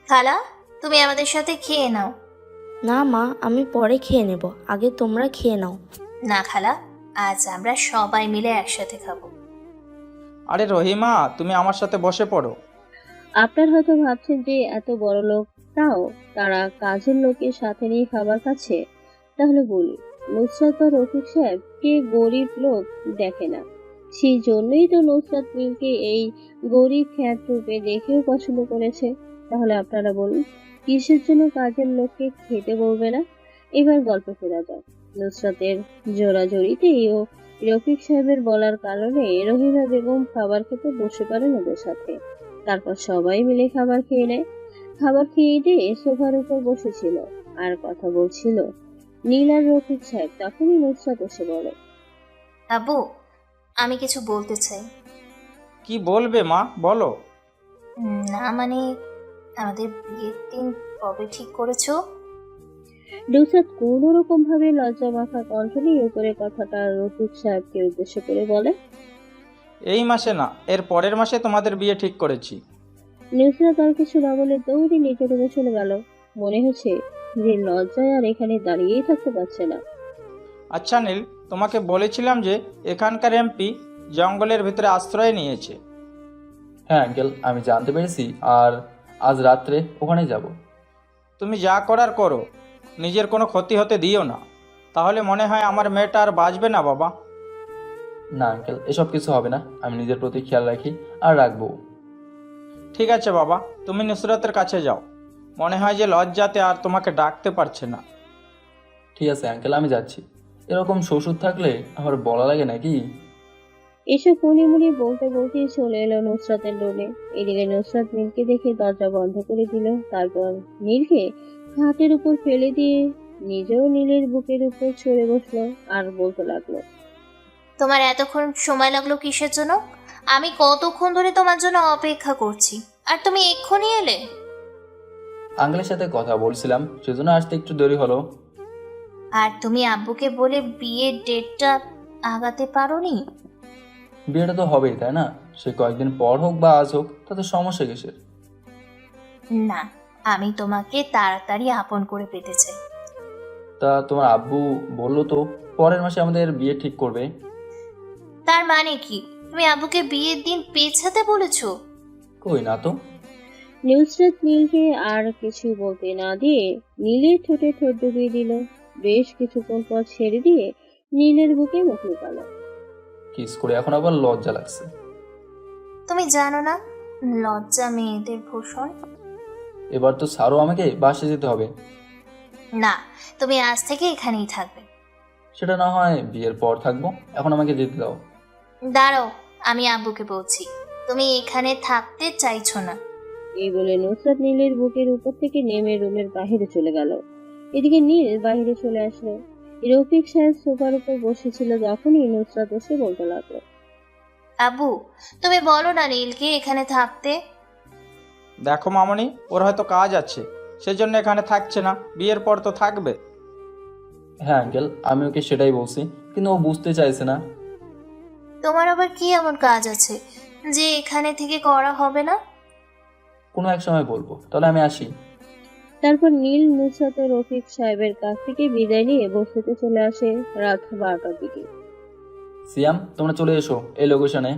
খালা, তুমি আমাদের সাথে খেয়ে নাও। না মা, আমি পরে খেয়ে নেব, আগে তোমরা খেয়ে নাও। না খালা, আজ আমরা সবাই মিলে একসাথে খাবো। আরে রহিমা, তুমি আমার সাথে বসে পড়ো। আপনার হয়তো ভাবছেন যে এত বড় লোক, তাও তারা কাজের লোকের সাথে নিয়ে খাবার খাচ্ছে। তাহলে বলি, নুসরাত বা রফিক সাহেব কে গরিব লোক দেখে না। সেই জন্যই তো নুসরাত নীলকে এই গরিব খ্যাত রূপে দেখেও পছন্দ করেছে। তাহলে আপনারা বলুন, কিসের জন্য কাজের লোককে খেতে বলবে না? এবার গল্প ফেরা যাক। নুসরাতের জোরাজোরিতেই ও রফিক সাহেবের বলার কারণে রহিমা বেগম খাবার খেতে বসে পড়েন ওদের সাথে। তারপর সবাই মিলে খাবার খেয়ে নেয়। খাবার খেয়ে দিয়ে সোফার উপর বসেছিল আর কথা বলছিল নীল আর রফিক সাহেব। তখনই নুসরাত এসে বলে, আব্বু, আমি কিছু বলতে চাই। কি বলবে মা, বলো। না মানে, আমাদের বিয়ের দিন কবে ঠিক করেছো? নুসরাত কোন রকম ভাবে লজ্জা মাখা কণ্ঠ নিয়ে উপরে কথাটা রফিক সাহেবকে উদ্দেশ্য করে বলে, এই মাসে না, এর পরের মাসে তোমাদের বিয়ে ঠিক করেছি। নুসরাত আর কিছু না বলে দৌড়ে নিজের রুমে চলে গেল। মনে হচ্ছে যে লজ্জায় আর এখানে দাঁড়িয়েই থাকতে পারছে না। আচ্ছা নীল, তোমাকে বলেছিলাম যে এখানকার এমপি জঙ্গলের ভিতরে আশ্রয় নিয়েছে। হ্যাঁ আঙ্কেল, আমি জানতে পেরেছি, আর আজ রাত্রে ওখানে যাব। তুমি যা করার করো, নিজের কোনো ক্ষতি হতে দিও না, তাহলে মনে হয় আমার মেয়েটা আর বাঁচবে না বাবা। না আঙ্কেল, এসব কিছু হবে না, আমি নিজের প্রতি খেয়াল রাখি আর রাখবো। ঠিক আছে বাবা, তুমি নুসরাতের কাছে যাও। মনে হয় যে লজ্জাতে আর তোমাকে ডাকতে পারছে না। ঠিক আছে আঙ্কেল, আমি যাচ্ছি। এরকম শ্বশুর থাকলে আমার বলা লাগে নাকি? এসব মনে বলতে বলতেই চলে এলো নুসরাতের রুমে। এদিকে নুসরাত নীলকে দেখে দরজা বন্ধ করে দিল। তারপর নীলকে খাটের উপর ফেলে দিয়ে নিজেও নীলের বুকের উপর চড়ে বসলো আর বলতে লাগলো, তোমার এতক্ষণ সময় লাগলো কিসের জন্য? আমি কতক্ষণ ধরে তোমার জন্য অপেক্ষা করছি, আর তুমি এক্ষুনি এলে? আঙ্কেলের সাথে কথা বলছিলাম, সেজন্য আসতে একটু দেরি হলো। আর তুমি আব্বুকে বলে বিয়ের ডেটটা আগাতে পারোনি? বিয়েটা তো হবেই, তাই না? সে কয়েকদিন পর হোক বা আজ হোক, তাতে সমস্যা কিসের? না, আমি তোমাকে তাড়াতাড়ি আপন করে পেতে চাই। তা তোমার আব্বু বললো তো পরের মাসে আমাদের বিয়ে ঠিক করবে। তার মানে কি তুমি আব্বুকে বিয়ের দিন পেছাতে বলেছো? কই না তো। নুসরাত নীলকে আর কিছু বলতে না দিয়ে নীলের ঠোঁটে ঠোঁট ডুবিয়ে দিল। বেশ কিছুক্ষণ পর ছেড়ে দিয়ে নীলের বুকে মুখ লুকালো। কিস করে এখন আবার লজ্জা লাগছে। তুমি জানো না লজ্জা মেয়েদের ভূষণ? এবার তো ছাড়ো, আমাকে বাসে যেতে হবে। না, তুমি আজ থেকে এখানেই থাকবে। সেটা না হয় বিয়ের পর থাকবো, এখন আমাকে যেতে দাও। দাঁড়াও, আমি আব্বুকে বলছি তুমি এখানে থাকতে চাইছো না। এই বলে নুসরাত নীলের বুকের উপর থেকে নেমে রুমের বাহিরে চলে গেল। এদিকে নীল বাহিরে চলে আসলো। রফিক সাহেব সোফার উপর বসেছিল, যখনই নুসরাত এসে বলতে লাগলো, আব্বু তুমি বলো না নীলকে এখানে থাকতে। দেখো মামনি, ওর হয়তো কাজ আছে, সেজন্য এখানে থাকছে না, বিয়ের পর তো থাকবে। হ্যাঁ আঙ্কেল, আমি ওকে সেটাই বলছি, কিন্তু ও বুঝতে চাইছে না। তোমার আবার কি এমন কাজ আছে যে এখানে থেকে করা হবে না? কোনো এক সময় বলবো, তাহলে আমি আসি। তারপর নীল নুসরাত ও রফিক সাহেবের কাছ থেকে বিদায় নিয়ে বসতে চলে আসে রাত 12টার দিকে। সিয়াম, তোমরা চলে এসো এই লোকেশনে।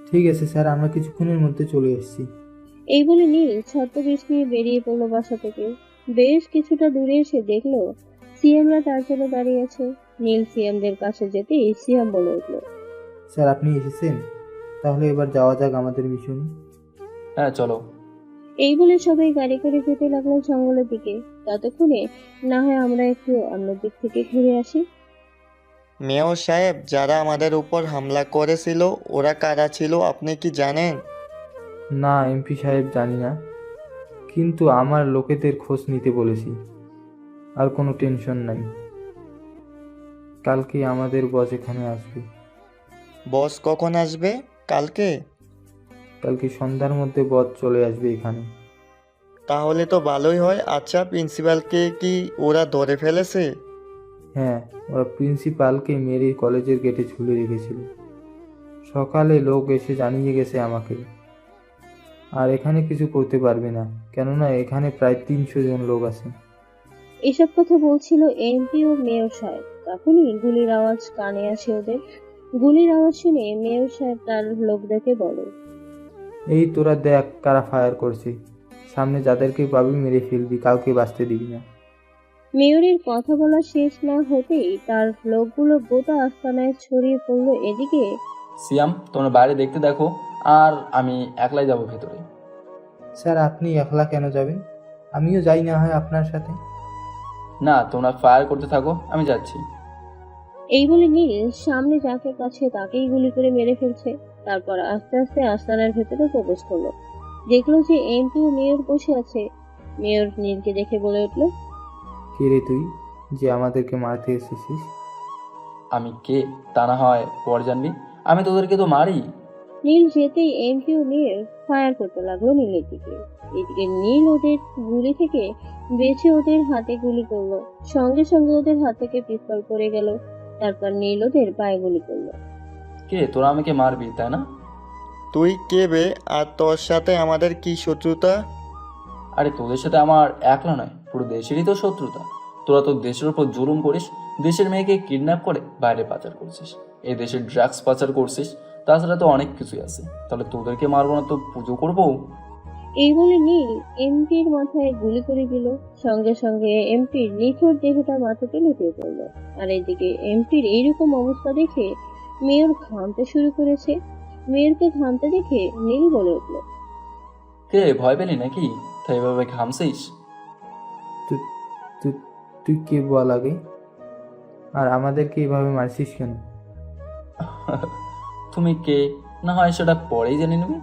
ঠিক আছে স্যার, আমরা কিছুক্ষণের মধ্যে চলে এসেছি। এই বলে নীল ছত্রবেশ নিয়ে বেরিয়ে পড়লো বাসা থেকে। বেশ কিছুটা দূরে এসে দেখলো সিএমরা তার জন্য দাঁড়িয়ে আছে। নীল সিএমদের কাছে যেতেই সিএম বলে উঠলো, স্যার আপনি এসেছেন, তাহলে এবার যাওয়া যাক আমাদের মিশনে। হ্যাঁ চলো। এই বলে সবাই গাড়ি করে যেতে লাগলো জঙ্গলের দিকে। ততক্ষণে না হয় আমরা একটু অন্য দিক থেকে ঘুরে আসি। মেয়র সাহেব, যারা আমাদের উপর হামলা করেছিল ওরা কারা ছিল আপনি কি জানেন? না এমপি সাহেব, জানি না, কিন্তু আমার লোকেদের খোঁজ নিতে বলেছি। আর কোনো টেনশন নাই, কালকে আমাদের বস এখানে আসবে। বস কখন আসবে? কালকে? কালকে সন্ধ্যার মধ্যে বস চলে আসবে এখানে। তাহলে তো ভালোই হয়। আচ্ছা, প্রিন্সিপালকে কি ওরা ধরে ফেলেছে? হ্যাঁ, ওরা প্রিন্সিপালকে মেরে কলেজের গেটে ঝুলে রেখেছিল। সকালে লোক এসে জানিয়ে গেছে আমাকে। আর এখানে কিছু করতে পারবে না, কেননা এখানে প্রায় 300 জন লোক আছে। এসব কথা বলছিল এমপি ও মেয়র সাহেব। তখনই গুলির আওয়াজ কানে আসে ওদের। গুলির আওয়াজ শুনে মেয়র সাহেব তার লোকদেরকে বলে, এই তোরা দেখ কারা ফায়ার করছে, সামনে যাদেরকে পাবি মেরে ফেলবি, কাউকে বাঁচতে দিবি না। মেয়রের কথা বলা শেষ না হতেই তার লোকগুলো গোটা আস্তানায় ছড়িয়ে পড়লো। এদিকে সিয়াম, তোমরা বাইরে দেখতে দেখো, আর আমি একলাই যাব ভেতরে। স্যার আপনি একলা কেন যাবেন? আমিও যাই না হয় আপনার সাথে। না, তোমরা ফায়ার করতে থাকো, আমি যাচ্ছি। এই বলে নীল সামনে যাকে কাছে তাকেই গুলি করে মেরে ফেলছে। তারপর আস্তে আস্তে আস্তানার ভেতরে প্রবেশ করলো। দেখলো যে এমপি ও মেয়র বসে আছে। মেয়র নীলকে দেখে বলে উঠলো, কে রে তুই, যে আমাদেরকে মারতে এসেছিস? আমি কে তা না হয় পরে জানবি, আমি তোদেরকে তো মারি। নীল যেতেই এমপি ও মেয়র ফায়ার করতে লাগলো নীলের দিকে। এদিকে নীল ওদের গুলি থেকে বেঁচে ওদের হাতে গুলি করলো। সঙ্গে সঙ্গে ওদের হাত থেকে পিস্তল পড়ে গেল। তারপর নীল ওদের পায়ে গুলি করলো। কে তোরা আমাকে মারবি তাই না? তুই কে বে, আর তোর সাথে আমাদের কি শত্রুতা? আরে তোদের সাথে আমার একলা নয়, পুরো দেশেরই তো শত্রুতা। তোরা তো দেশের উপর জুলুম করিস, দেশের মেয়েকে কিডন্যাপ করে বাইরে পাচার করছিস, এই দেশের ড্রাগস পাচার করছিস, তাছাড়া তো অনেক কিছুই আছে। তাহলে তোদেরকে মারবো না তো পুজো করবো? এই বলে নীল এমপির মাথায় গুলি করে দিল। সঙ্গে সঙ্গে এমপির নিথর দেহটা মাথাতে লুটিয়ে পড়লো। আর এদিকে এমপির এইরকম অবস্থা দেখে মেয়র ঘামতে শুরু করেছে। মেয়রকে ঘামতে দেখে নীল বলে উঠল, কে ভয় পেলি নাকি, তাই এভাবে ঘামছিস? তুই কে বল আগে, আর আমাদেরকে এভাবে মারছিস কেন? তুমি কে না হয় সেটা পরেই জেনে নেবে,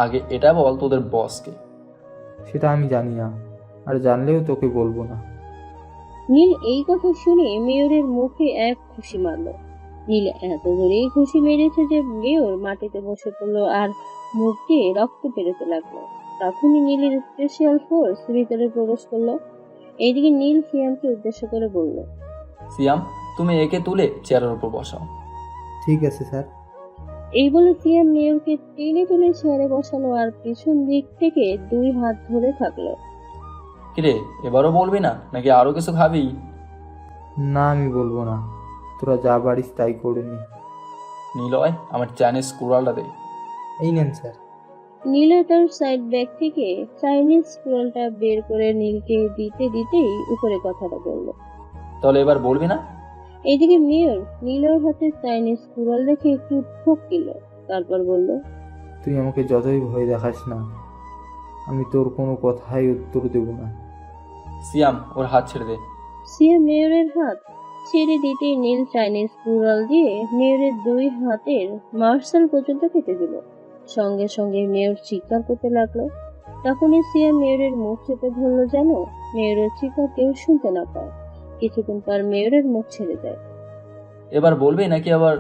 আগে এটা বল তোদের বসকে। সেটা আমি জানি না, আর জানলেও তোকে বলবো না। নীল এই কথা শুনে মেয়রের মুখে এক খুশি মারল। নীল এত জোরেই খুশি মেরেছে যে মেয়র মাটিতে বসে পড়লো আর মুখ দিয়ে রক্ত বেরোতে লাগলো। তখনই নীলের স্পেশাল ফোর্স ভিতরে প্রবেশ করলো। এইদিকে নীল সিয়ামকে উদ্দেশ্য করে বলল, সিয়াম, তুমি একে তুলে চেয়ারের উপর বসাও। ঠিক আছে স্যার। এই বলে সিয়াম মেয়রকে টেনে তুলে চেয়ারে বসালো আর পিছন দিক থেকে 2 হাত ধরে থাকলো। কিরে, এবারও বলবি না নাকি আরও কিছু খাবি? না, আমি বলবো না। তোরা যা পারিস তাই করে নি। নিলয়, আমার চাইনিজ কুড়ালটা দে। এই নেন স্যার। নীলয় তার সাইড ব্যাগ থেকে চাইনিজ স্ক্রোলটা বের করে নীলকে দিতে দিতেই উপরে কথাটা বলল। তাহলে এবার বলবি না? এইদিকে মেয়র নীলয়ের হাতে চাইনিজ স্ক্রোল দেখে একটু ঠকিল, তারপর বলল, তুই আমাকে যতই ভয় দেখাস না, আমি তোর কোনো কথাই উত্তর দেব না। সিয়াম, ওর হাত ছেড়ে দে। সিয়া মেয়রের হাত ছেড়ে দিতেই নীল চাইনিজ কুড়াল দিয়ে মেয়রের দুই হাতের মার্শাল পর্যন্ত কেটে দিল। সঙ্গে সঙ্গে মেয়র চিৎকার করতে লাগলো। তখনই সিয়া মেয়রের মুখ চেপে ধরলো যেন মেয়রের চিৎকার কেউ শুনতে না পায়। কিছুক্ষণ পর মেয়রের মুখ ছেড়ে দেয়। এবার বলবি নাকি আবার?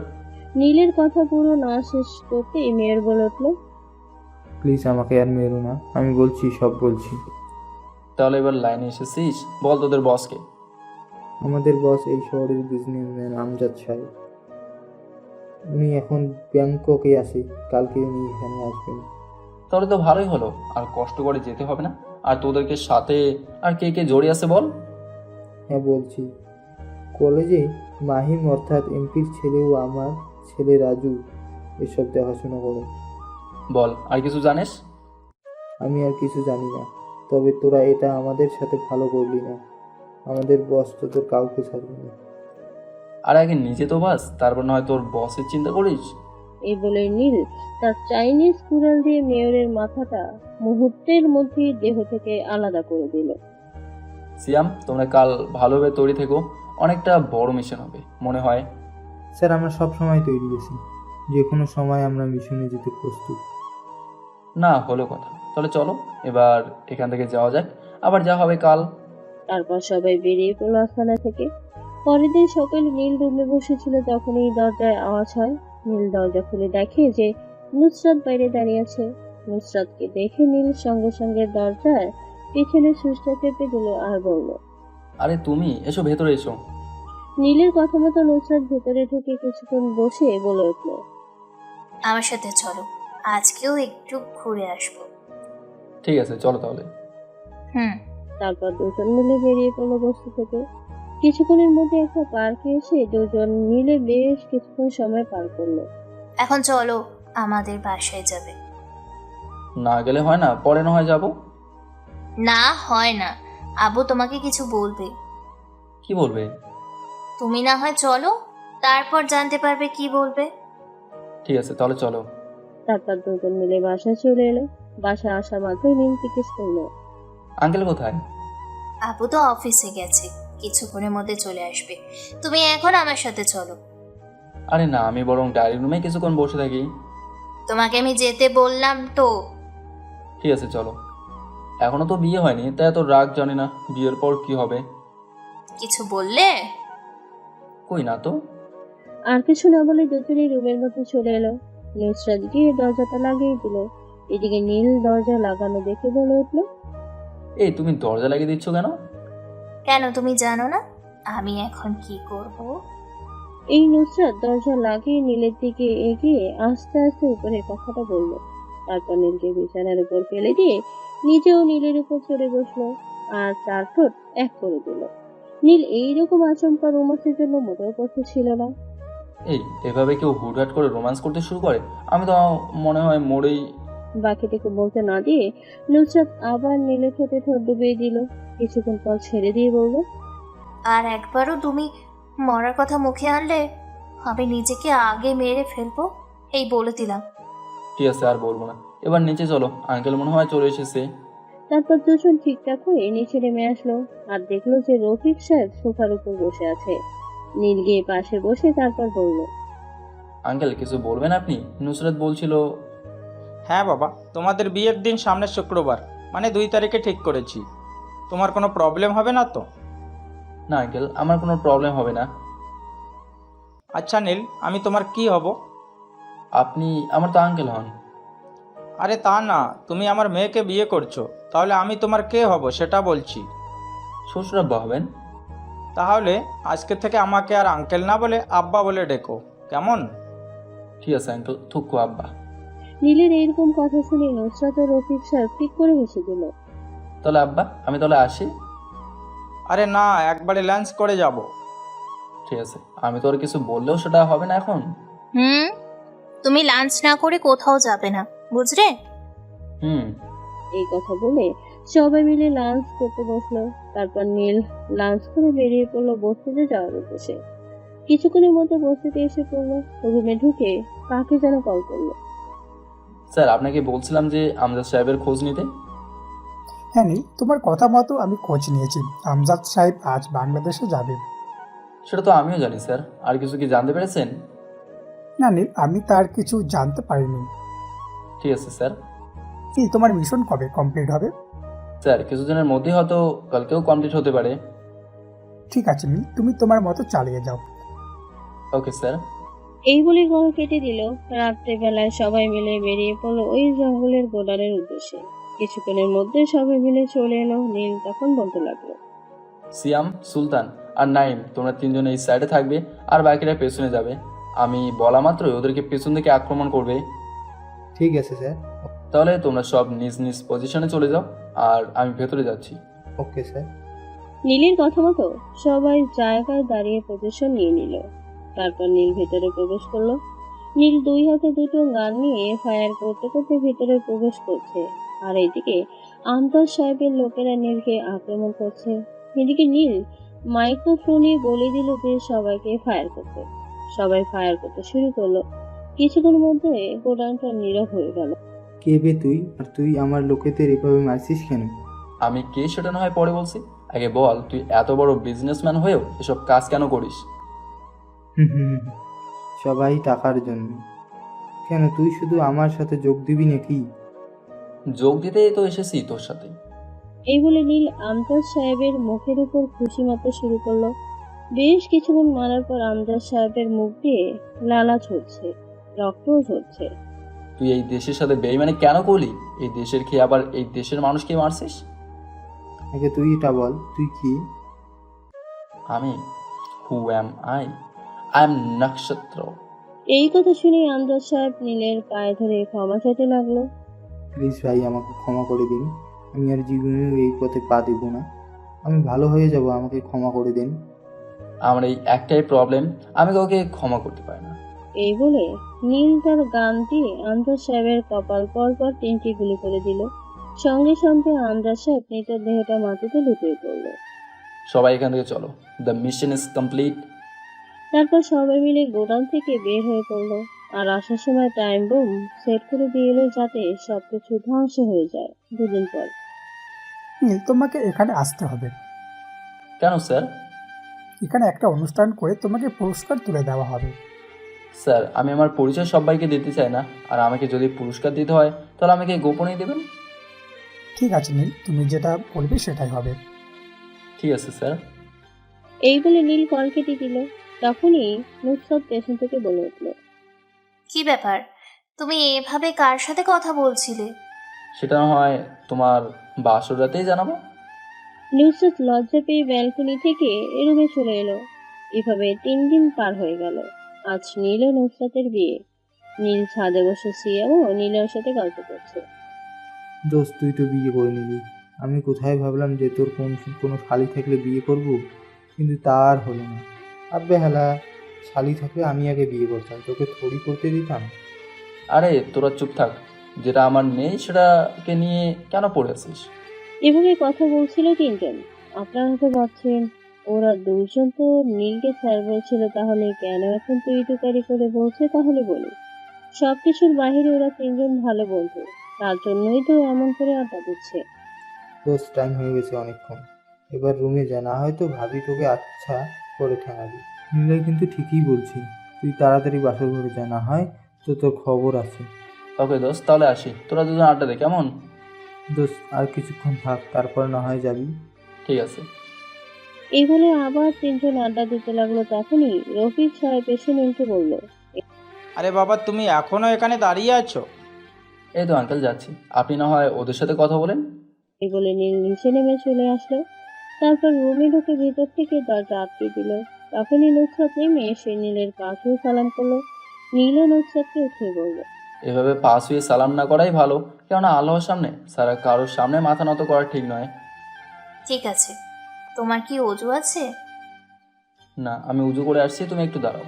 নীলের কথা পুরো না শেষ করতেই মেয়র বলে উঠল, প্লিজ আমাকে আর মেরো না, আমি বলছি, সব বলছি। তাহলে এবার লাইনে এসেছিস, বল তোদের বসকে। আমাদের বস এই শহরের বিজনেসম্যান আমজাদ সাহেব। উনি এখন ব্যাংককে আছে, কালকে উনি এখানে আসবেন। তাহলে তো ভালোই হলো, আর কষ্ট করে যেতে হবে না। আর তোদেরকে সাথে আর কে কে জড়িয়ে আছে বল। হ্যাঁ বলছি, কলেজে মাহিম অর্থাৎ এমপির ছেলেও আমার ছেলে রাজু এসব দেখাশোনা করে। বল, আর কিছু জানিস? আমি আর কিছু জানি না, তবে তোরা এটা আমাদের সাথে ভালো করলি না। আমাদের বস তো তোর কাউকে ছাড়বে না। আর আগে নিজে তো বাস, তারপর নয় তোর বসের চিন্তা করিস। এই বলে নীল তার চাইনিজ কুড়াল দিয়ে মেয়রের মাথাটা মুহূর্তের মধ্যেই দেহ থেকে আলাদা করে দিল। সিয়াম, তোমরা কাল ভালোভাবে তৈরি থেকো, অনেকটা বড় মিশন হবে মনে হয়। স্যার, আমরা সব সময় তৈরি আছি, যে কোনো সময় আমরা মিশনে যেতে প্রস্তুত। না হলো কথা, তাহলে চলো এবার এখান থেকে যাওয়া যাক, আবার যা হবে কাল। তারপর সবাই বেরিয়ে পড়লো আস্তানা থেকে। পরের দিন সকালে নীল রুমে বসেছিল, তখনই দরজায় আওয়াজ হয়। নীল দরজা খুলে দেখে যে নুসরাত বাইরে দাঁড়িয়ে আছে। নুসরাতকে দেখে নীল সঙ্গে সঙ্গে দরজার পিছনে সুইচটা চেপে দিল আর বলল, আরে তুমি এসো, ভেতরে এসো। নীলের কথা মতো নুসরাত ভেতরে ঢুকে কিছুক্ষণ বসে বলে উঠল, আমার সাথে চলো, আজকেও একটু ঘুরে আসবো। ঠিক আছে, চলো তাহলে। হুম। তারপর দুজন মিলে বেরিয়ে পড়লো বস্তি থেকে। কিছুক্ষণের মধ্যে একটা পার্কে এসে দুজন মিলে বেশ কিছুক্ষণ সময় পার করলো। এখন চলো, আমাদের বাসায় যাবে। না গেলে হয় না, পরে না হয় যাবো। না হয় না, আবু তোমাকে কিছু বলবে। কি বলবে? তুমি না হয় চলো, তারপর জানতে পারবে কি বলবে। ঠিক আছে, তাহলে চলো। তারপর দুজন মিলে বাসায় চলে এলো। বাসায় আসা মাত্রই নীল জিজ্ঞেস করলো, আঙ্কেল কোথায়? আবু তো অফিসে গেছে, কিছুক্ষণের মধ্যে চলে আসবে। তুমি এখন আমার সাথে চলো। আরে না, আমি বরং ডায়েরি রুমে কিছুক্ষণ বসে থাকি। তোমাকে আমি যেতে বললাম তো। ঠিক আছে চলো। এখনো তো বিয়ে হয়নি, তাই এত রাগ জানি না, বিয়ের পর কি হবে। কিছু বললে? কই না তো। আর কিছু না বলে দুজনেই রুমের মধ্যে চলে এলো। নুসরাত গিয়ে দরজাটা লাগিয়ে দিল। এদিকে নীল দরজা লাগানো দেখে বলে উঠলো, এই তুমি দরজা লাগিয়ে দিচ্ছ কেন? কেন তুমি জানো না আমি এখন কি করব? এই নুসরাত দরজা লাগিয়ে নীলের দিকে এগিয়ে আস্তে আস্তে উপরে কথাটা বলল। তারপর নীলকে বিছানার উপর ফেলে দিয়ে নিজেও নীলের উপর চড়ে বসলো আর 4 ফুট এক করে দিল। নীল এইরকম আচমকা রোমান্সের জন্য মোটেও প্রস্তুত ছিল না। এই এভাবে কেউ হুটহাট করে রোম্যান্স করতে শুরু করে, আমি তো মনে হয় মরেই। বাকিটুকু বলতে না দিয়ে নুসরাত আবার নীলের ঠোঁটে ঠোঁট ডুবিয়ে দিল। কিছুক্ষণ পর ছেড়ে দিয়ে বলল, আর একবারও তুমি মরার কথা মুখে আনলে আমি নিজেকে আগে মেরে ফেলবো, এই বলে দিলাম। ঠিক আছে, আর বলবো না। এবার নিচে চলো, আঙ্কেল মনে হয় চলে এসেছে। তারপর দুজন ঠিকঠাক হয়ে নিচে নেমে আসলো আর দেখলো যে রফিক সাহেব সোফার উপর বসে আছে। নীল গিয়ে পাশে বসে তারপর বলল, আঙ্কেল কিছু বলবেন আপনি? নুসরাত বলছিল। হ্যাঁ বাবা, তোমাদের বিয়ের দিন সামনের শুক্রবার, মানে 2 তারিখে ঠিক করেছি। তোমার কোনো প্রবলেম হবে না তো? না আঙ্কেল, আমার কোনো প্রবলেম হবে না। আচ্ছা নীল, আমি তোমার কি হব? আপনি আমার তো আঙ্কেল হন। আরে তা না, তুমি আমার মেয়েকে বিয়ে করছো, তাহলে আমি তোমার কে হব সেটা বলছি। শ্বশুরাব্বা হবেন। তাহলে আজকে থেকে আমাকে আর আঙ্কেল না বলে আব্বা বলে ডেকো, কেমন? ঠিক আছে আঙ্কেল, থুকু আব্বা। নীলের এইরকম কথা শুনে নুসরাত ও রফিক সাহেব ঠিক করে হেসে দিল। তাহলে আব্বা আমি তাহলে আসি। আরে না, একবারে লাঞ্চ করে যাব। ঠিক আছে, আমি তো আর কিছু বললেও সেটা হবে না এখন। হুম, তুমি লাঞ্চ না করে কোথাও যাবে না, বুঝলে? হুম। এই কথা বলে সবাই মিলে লাঞ্চ করতে বসলো। তারপর নীল লাঞ্চ করে বেরিয়ে পড়লো বস্তিতে যাওয়ার উদ্দেশ্যে। কিছুক্ষণের মধ্যে বস্তিতে এসে পড়লো। রুমে ঢুকে কাকে যেন কল করলো। স্যার, আপনাকে বলছিলাম যে আমজাদ সাহেবের খোঁজ নিতে। হ্যাঁ নীল, তোমার কথা মতো আমি খোঁজ নিয়েছি। আমজাদ সাহেব আজ বাংলাদেশে যাবে। সেটা তো আমিও জানি স্যার, আর কিছু কি জানতে পেরেছেন? না নীল, আমি তার কিছু জানতে পারিনি। ঠিক আছে স্যার। নীল, তোমার মিশন কবে কমপ্লিট হবে? স্যার, কিছুদিনের মধ্যেই হয়তো কালকেও কমপ্লিট হতে পারে। ঠিক আছে নীল, তুমি তোমার মতো চালিয়ে যাও। Okay sir. এই বলে কল কেটে দিল। রাত্রেবেলায় সবাই মিলে বেরিয়ে পড়লো ওই জঙ্গলের গোডারের উদ্দেশ্যে। কিছুক্ষণের মধ্যে সবাই মিলে চলে এলো। নীল তখন বলতে লাগলো, সিয়াম, সুলতান আর নাইম, তোমরা তিনজনে এই সাইডে থাকবে আর বাকিরা পেছনে যাবে। আমি বলা মাত্রই ওদেরকে পেছন থেকে আক্রমণ করবে। ঠিক আছে স্যার। তাহলে তোমরা সব নিজ নিজ পজিশনে চলে যাও আর আমি ভেতরে যাচ্ছি। Okay sir. নীলের কথা মতো সবাই জায়গায় দাঁড়িয়ে পজিশন নিয়ে নিল। তারপর নীল ভেতরে প্রবেশ করলো। নীল দুই হাতে দুটো গান নিয়ে ফায়ার করতে করতে ভেতরে প্রবেশ করছে। আর এইদিকে আমজাদ সাহেবের লোকেরা নীলকে আক্রমণ করছে। এদিকে নীল মাইক্রোফোনে বলে দিল যে সবাইকে ফায়ার করতে। সবাই ফায়ার করতে শুরু করলো। কিছুক্ষণের মধ্যে গোডাউনটা নীরব হয়ে গেল। কে বে তুই? আর তুই আমার লোকেদের এভাবে মারছিস কেন? আমি কে সেটা না হয় পরে বলছি, আগে বল তুই এত বড় বিজনেসম্যান হয়েও এসব কাজ কেন করিস? সবাই টাকার জন্য। কেন, তুই শুধু আমার সাথে যোগ দিবি নাকি? যোগ দিতেই তো এসেছি তোর সাথে। এই বলে নীল আমজাদ সাহেবের মুখের উপর খুশি মারতে শুরু করলো। বেশ কিছুক্ষণ মারার পর আমজাদ সাহেবের মুখ দিয়ে লালা ঝরছে, রক্তও ঝরছে। তুই এই দেশের সাথে বেইমানি কেন করলি? এই দেশের খেয়ে আবার এই দেশের মানুষকে মারছিস? আগে তুই এটা বল, তুই কি? আমি হু অ্যাম আই? আই এম নক্ষত্র। এই কথা শুনে আমজাদ সাহেব নীলের পায়ে ধরে ক্ষমা চাইতে লাগলো। প্লিজ ভাই, আমাকে ক্ষমা করে দিন। আমি আর জীবনেও এই পথে পা দেব না। আমি ভালো হয়ে যাব, আমাকে ক্ষমা করে দিন। আমার এই একটাই প্রবলেম, আমি কাউকে ক্ষমা করতে পারি না। এই বলে নীল তার গান দিয়ে আমজাদ সাহেবের কপাল পর পর 3টি গুলি করে দিল। সঙ্গে সঙ্গে আমজাদ সাহেব মৃতের দেহটা মাটিতে লুটিয়ে পড়ল। সবাই এখান থেকে চলো, দ্য মিশন ইজ কমপ্লিট। তারপর সবাই মিলে গোডাউন থেকে বের হয়ে পড়লো। আর আসার সময় টাইম বোম সেট করে দিয়ে এলো যাতে সবকিছু ধ্বংস হয়ে যায় 2 দিন পর। নীল, তোমাকে এখানে আসতে হবে। কেন স্যার? এখানে একটা অনুষ্ঠান করে তোমাকে পুরস্কার তুলে দেওয়া হবে। স্যার, আমি আমার পরিচয় সবাইকে দিতে চাই না, আর আমাকে যদি পুরস্কার দিতে হয় তাহলে আমাকে গোপনেই দেবেন। ঠিক আছে নীল, তুমি যেটা বলবে সেটাই হবে। ঠিক আছে স্যার। এই বলে নীল কল কেটে দিল। তখনই নুসরাত পেছন থেকে বলে উঠল, কি ব্যাপার, তুমি এভাবে কার সাথে কথা বলছিলে? সেটা না হয় তোমার বাসর রাতেই জানাবো। নুসরাত লজ্জা পেয়ে ব্যালকনি থেকে রুমে চলে এলো। এভাবে 3 দিন পার হয়ে গেল। আজ নীল ও নুসরাতের বিয়ে। নীল ছাদে বসে সিয়ামও নীলের সাথে গল্প করছে। দোস্ত, তুই তো বিয়ে করে নিবি। আমি কোথায় ভাবলাম যে তোর কোনো শালি থাকলে বিয়ে করব, কিন্তু তা আর হলো না। আব্বে হেলা, শালি থাকলে আমি আগে বিয়ে করতাম, তোকে থোড়ি করতে দিতাম। আরে তোরা চুপ থাক, যেটা আমার নেই সেটাকে নিয়ে কেন পড়ে আছিস? এভাবে কথা বলছিল 3 জন। আপনারা হয়তো ভাবছেন ওরা 2 জন তো নীলকে স্যার বলছিল, তাহলে কেন এখন তুই করে বলছে? তাহলে বলি, সবকিছুর বাহিরে ওরা 3 জন ভালো বন্ধু। তার জন্যই তো এমন করে আড্ডা দিচ্ছে। দোস্ত, টাইম হয়ে গেছে অনেকক্ষণ, এবার রুমে যা, না হয়তো ভাবি তোকে আচ্ছা করে ঠেঙাবি। নীলাই কিন্তু ঠিকই বলছি, তুই তাড়াতাড়ি বাসর ঘরে যা, না হয় তো তোর খবর আছে। ওকে দোস্ত, তাহলে আসি, তোরা দুজন আড্ডা দে কেমন? দোস্ত, আর কিছুক্ষণ থাক, তারপর না হয় যাবি। ঠিক আছে। এই বলে আবার 3 জন আড্ডা দিতে লাগলো। তখনই রফিক সাহেব এসে নীলকে বলল, আরে বাবা, তুমি এখনো এখানে দাঁড়িয়ে আছো? এই তো আঙ্কেল যাচ্ছি, আপনি না হয় ওদের সাথে কথা বলেন। এই বলে নীল নিচে নেমে চলে আসলো। তারপর রুমে ঢুকে ভিতর থেকে দরজা আটকে দিল। তখনই নুসরাত নেমে এসে নীলের পাশেও সালাম করলো। নীল ও নুসরাতকে উঠিয়ে বলল, এভাবে পা শুয়ে সালাম না করাই ভালো, কেননা আল্লাহর সামনে সারা কারোর সামনে মাথা নত করা ঠিক নয়। ঠিক আছে, তোমার কি অজু আছে? না, আমি উজু করে আসছি, তুমি একটু দাঁড়াও।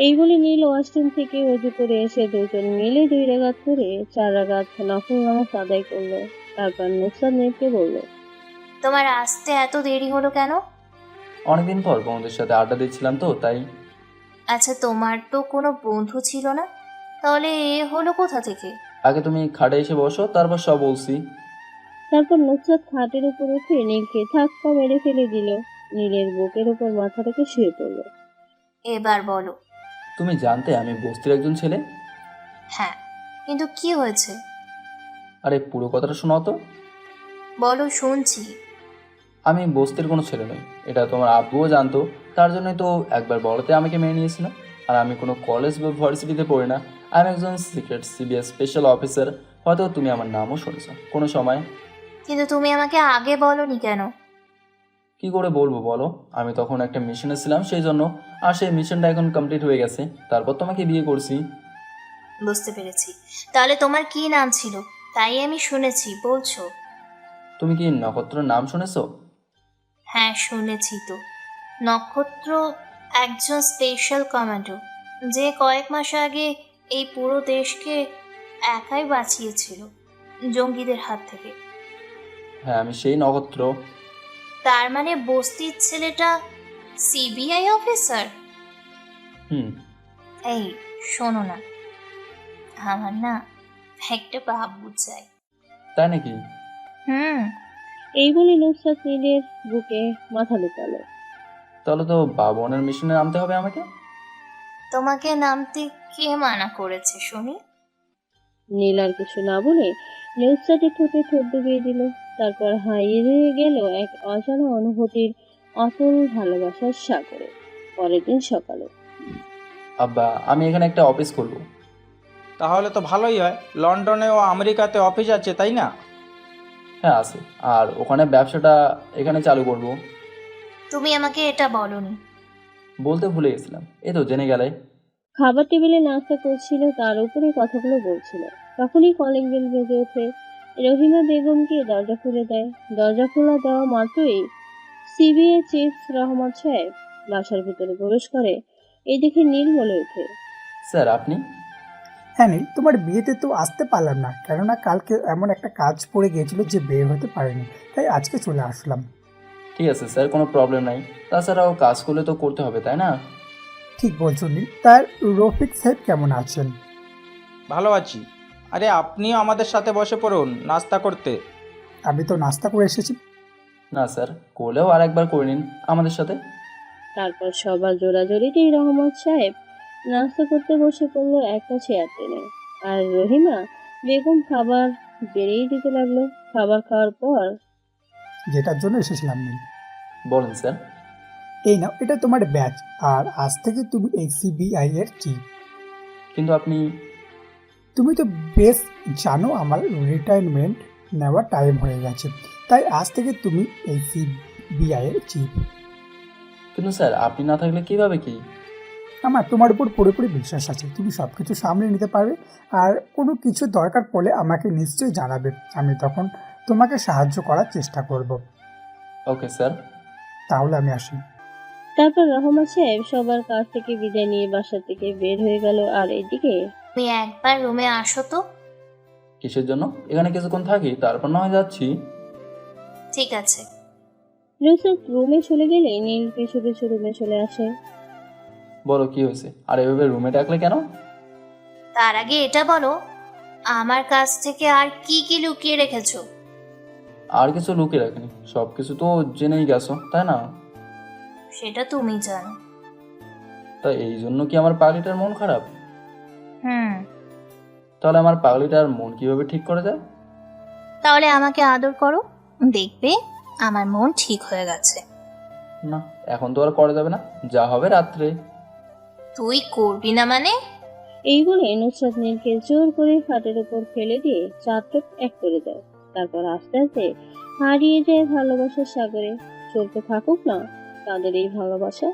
এই বলে নীল ওয়াশরুম থেকে অজু করে এসে দুজন মিলে 2 রাকাত করে 4 রাকাত নফল নামাজ আদায় করলো। তারপর নুসরাত নীলকে বলল, তোমার আসতে এত দেরি হলো কেন? অনেকদিন পর বন্ধুদের সাথে আড্ডা দিচ্ছিলাম তো তাই। আচ্ছা, তোমার তো কোনো বন্ধু ছিল না, তাহলে এ হলো কোথা থেকে? আগে তুমি খাটে এসে বসো, তারপর সব বলছি। তারপর নুসরাত খাটের উপর উঠে নীলকে ধাক্কা মেরে ফেলে দিল। নীলের বুকের উপর মাথা রেখে শুয়ে পড়ল। এবার বলো। তুমি জানতে আমি বস্তির একজন ছেলে? হ্যাঁ, কিন্তু কি হয়েছে? আরে পুরো কথাটা শোনাও তো। বলো, শুনছি। আমি বস্তির কোনো ছেলে নই, এটা তোমার আব্বুও জানতো, তার জন্যই তো একবার বড়তে আমাকে মেনে নিয়েছিল। আর আমি কোনো কলেজ বা ভার্সিটিতে পড়ি না, আমি একজন সিক্রেট সিবিএস স্পেশাল অফিসার। হয়তো তুমি আমার নামও শুনেছো কোনো সময়। কিন্তু তুমি আমাকে আগে বলনি কেন? কি করে বলবো বলো, আমি তখন একটা মিশনে ছিলাম সেই জন্য। আর সেই মিশনটা এখন কমপ্লিট হয়ে গেছে, তারপর তোমাকে বিয়ে করছি। বুঝতে পেরেছি। তাহলে তোমার কি নাম ছিল? তাই আমি শুনেছি বলছো। তুমি কি নক্ষত্রের নাম শুনেছো? হ্যাঁ, শুনেছি তো। নক্ষত্র একজন স্পেশাল কমান্ডো, যে কয়েক মাস আগে এই পুরো দেশকে একাই বাঁচিয়েছিল জঙ্গিদের হাত থেকে। হ্যাঁ, আমি সেই নক্ষত্র। তার মানে বস্তির ছেলেটা সিবিআই অফিসার? হুম। এই শোনো না, আমার না একটা বাবু চাই। তাই নাকি? হুম। এই বলে নুসরাত নীলের বুকে মাথা লুকালো। তাহলে তো বাবনের মিশনে নামতে হবে আমাকে। তোমাকে নামতে কে মানা করেছে শুনি? নীল আর কিছু না বলে নুসরাতের ঠোঁটে ঠোঁট ডুবিয়ে দিল। তারপর হারিয়ে গেল এক অজানা অনুভূতির অতল ভালোবাসার সাগরে। পরের দিন সকালে আব্বা, আমি এখানে একটা অফিস খুলবো। তাহলে তো ভালোই হয়, লন্ডনে ও আমেরিকাতে অফিস আছে তাই না? হ্যাঁ আছে, আর ওখানে ব্যবসাটা এখানে চালু করব। তুমি আমাকে এটা বলনি। বলতে ভুলে গেছিলাম, এই তো জেনে গেলে। খাবার টেবিলে নাস্তা করছিল, তার উপরে কথাগুলো বলছিল। তখনই কলিং বেল বেজে ওঠে। রহিমা বেগম গিয়ে দরজা খুলে দেয়। দরজা খোলা দেওয়া মাত্রই সিবিআই চিফ রহমত সাহেব বাসার ভিতরে প্রবেশ করে। এই দেখে নীল বলে ওঠে, স্যার আপনি? হ্যাঁ নীল, তোমার বিয়েতে তো আসতে পারলাম না, কেননা কালকে এমন একটা কাজ পড়ে গিয়েছিল যে বের হতে পারিনি, তাই আজকে চলে আসলাম। ঠিক আছে স্যার, কোনো প্রবলেম নাই। তাছাড়াও কাজ করলে তো করতে হবে তাই না? ঠিক বলছো নীল। তার রফিক সাহেব কেমন আছেন? ভালো আছি। আরে আপনিও আমাদের সাথে বসে পড়ুন নাস্তা করতে। আমি তো নাস্তা করে এসেছি। না স্যার, করলেও আর একবার করে নিন আমাদের সাথে। তারপর সবার জোরাজোরিতেই রহমত সাহেব নাস্তা করতে বসে পড়লো একটা চেয়ার টেনে। আর রহিমা বেগম খাবার বেড়েই দিতে লাগলো। খাবার খাওয়ার পর, যেটার জন্য এসেছিলাম নীল, বলেন স্যার। এই নাও, এটা তোমার ব্যাচ, আর আজ থেকে তুমি এই সিবিআই এর চিফ। কিন্তু আপনি? তুমি তো বেশ জানো আমার রিটায়ারমেন্ট নেওয়ার টাইম হয়ে গেছে, তাই আজ থেকে তুমি এই সিবিআই এর চিফ। কিন্তু স্যার আপনি না থাকলে কিভাবে কি? আমার তোমার উপর পুরোপুরি বিশ্বাস আছে, তুমি সব কিছু সামলে নিতে পারবে। আর কোনো কিছু দরকার পড়লে আমাকে নিশ্চয়ই জানাবে, আমি তখন তোমাকে সাহায্য করার চেষ্টা করব। Okay sir. তাহলে আমি আসি। তারপর রহমত সাহেব সবার কাছ থেকে বিদায় নিয়ে বাসা থেকে বের হয়ে গেল। আর এদিকে তুমি একবার রুমে আসো তো। কিসের জন্য? এখানে কিছুক্ষণ থাকি, তারপর না হয় যাচ্ছি। ঠিক আছে। নুসরাত রুমে চলে গেলে নীল পিছু পিছু রুমে চলে আসে। বলো কি হয়েছে, আর এভাবে রুমে ডাকলে কেন? তার আগে এটা বলো, আমার কাছ থেকে আর কি কি লুকিয়ে রেখেছো? আর কিছু লুকিয়ে রাখিনি, সব কিছু তো জেনেই গেছো তাই না? সেটা তুমি জানো। তা এই জন্য কি আমার পাগলিটার মন খারাপ? হুম। তাহলে আমার পাগলিটার মন কিভাবে ঠিক করা যায়? তাহলে আমাকে আদর করো, দেখবে আমার মন ঠিক হয়ে গেছে। না, এখন তো আর করা যাবে না, যা হবে রাত্রে। তুই করবি না মানে? এই বলে নুসরাত নীলকে জোর করে খাটের উপর ফেলে দিয়ে চারটে এক করে দেয়। তারপর আস্তে আস্তে হারিয়ে যায় ভালোবাসার সাগরে। চলতে থাকুক না তাদের এই ভালোবাসা।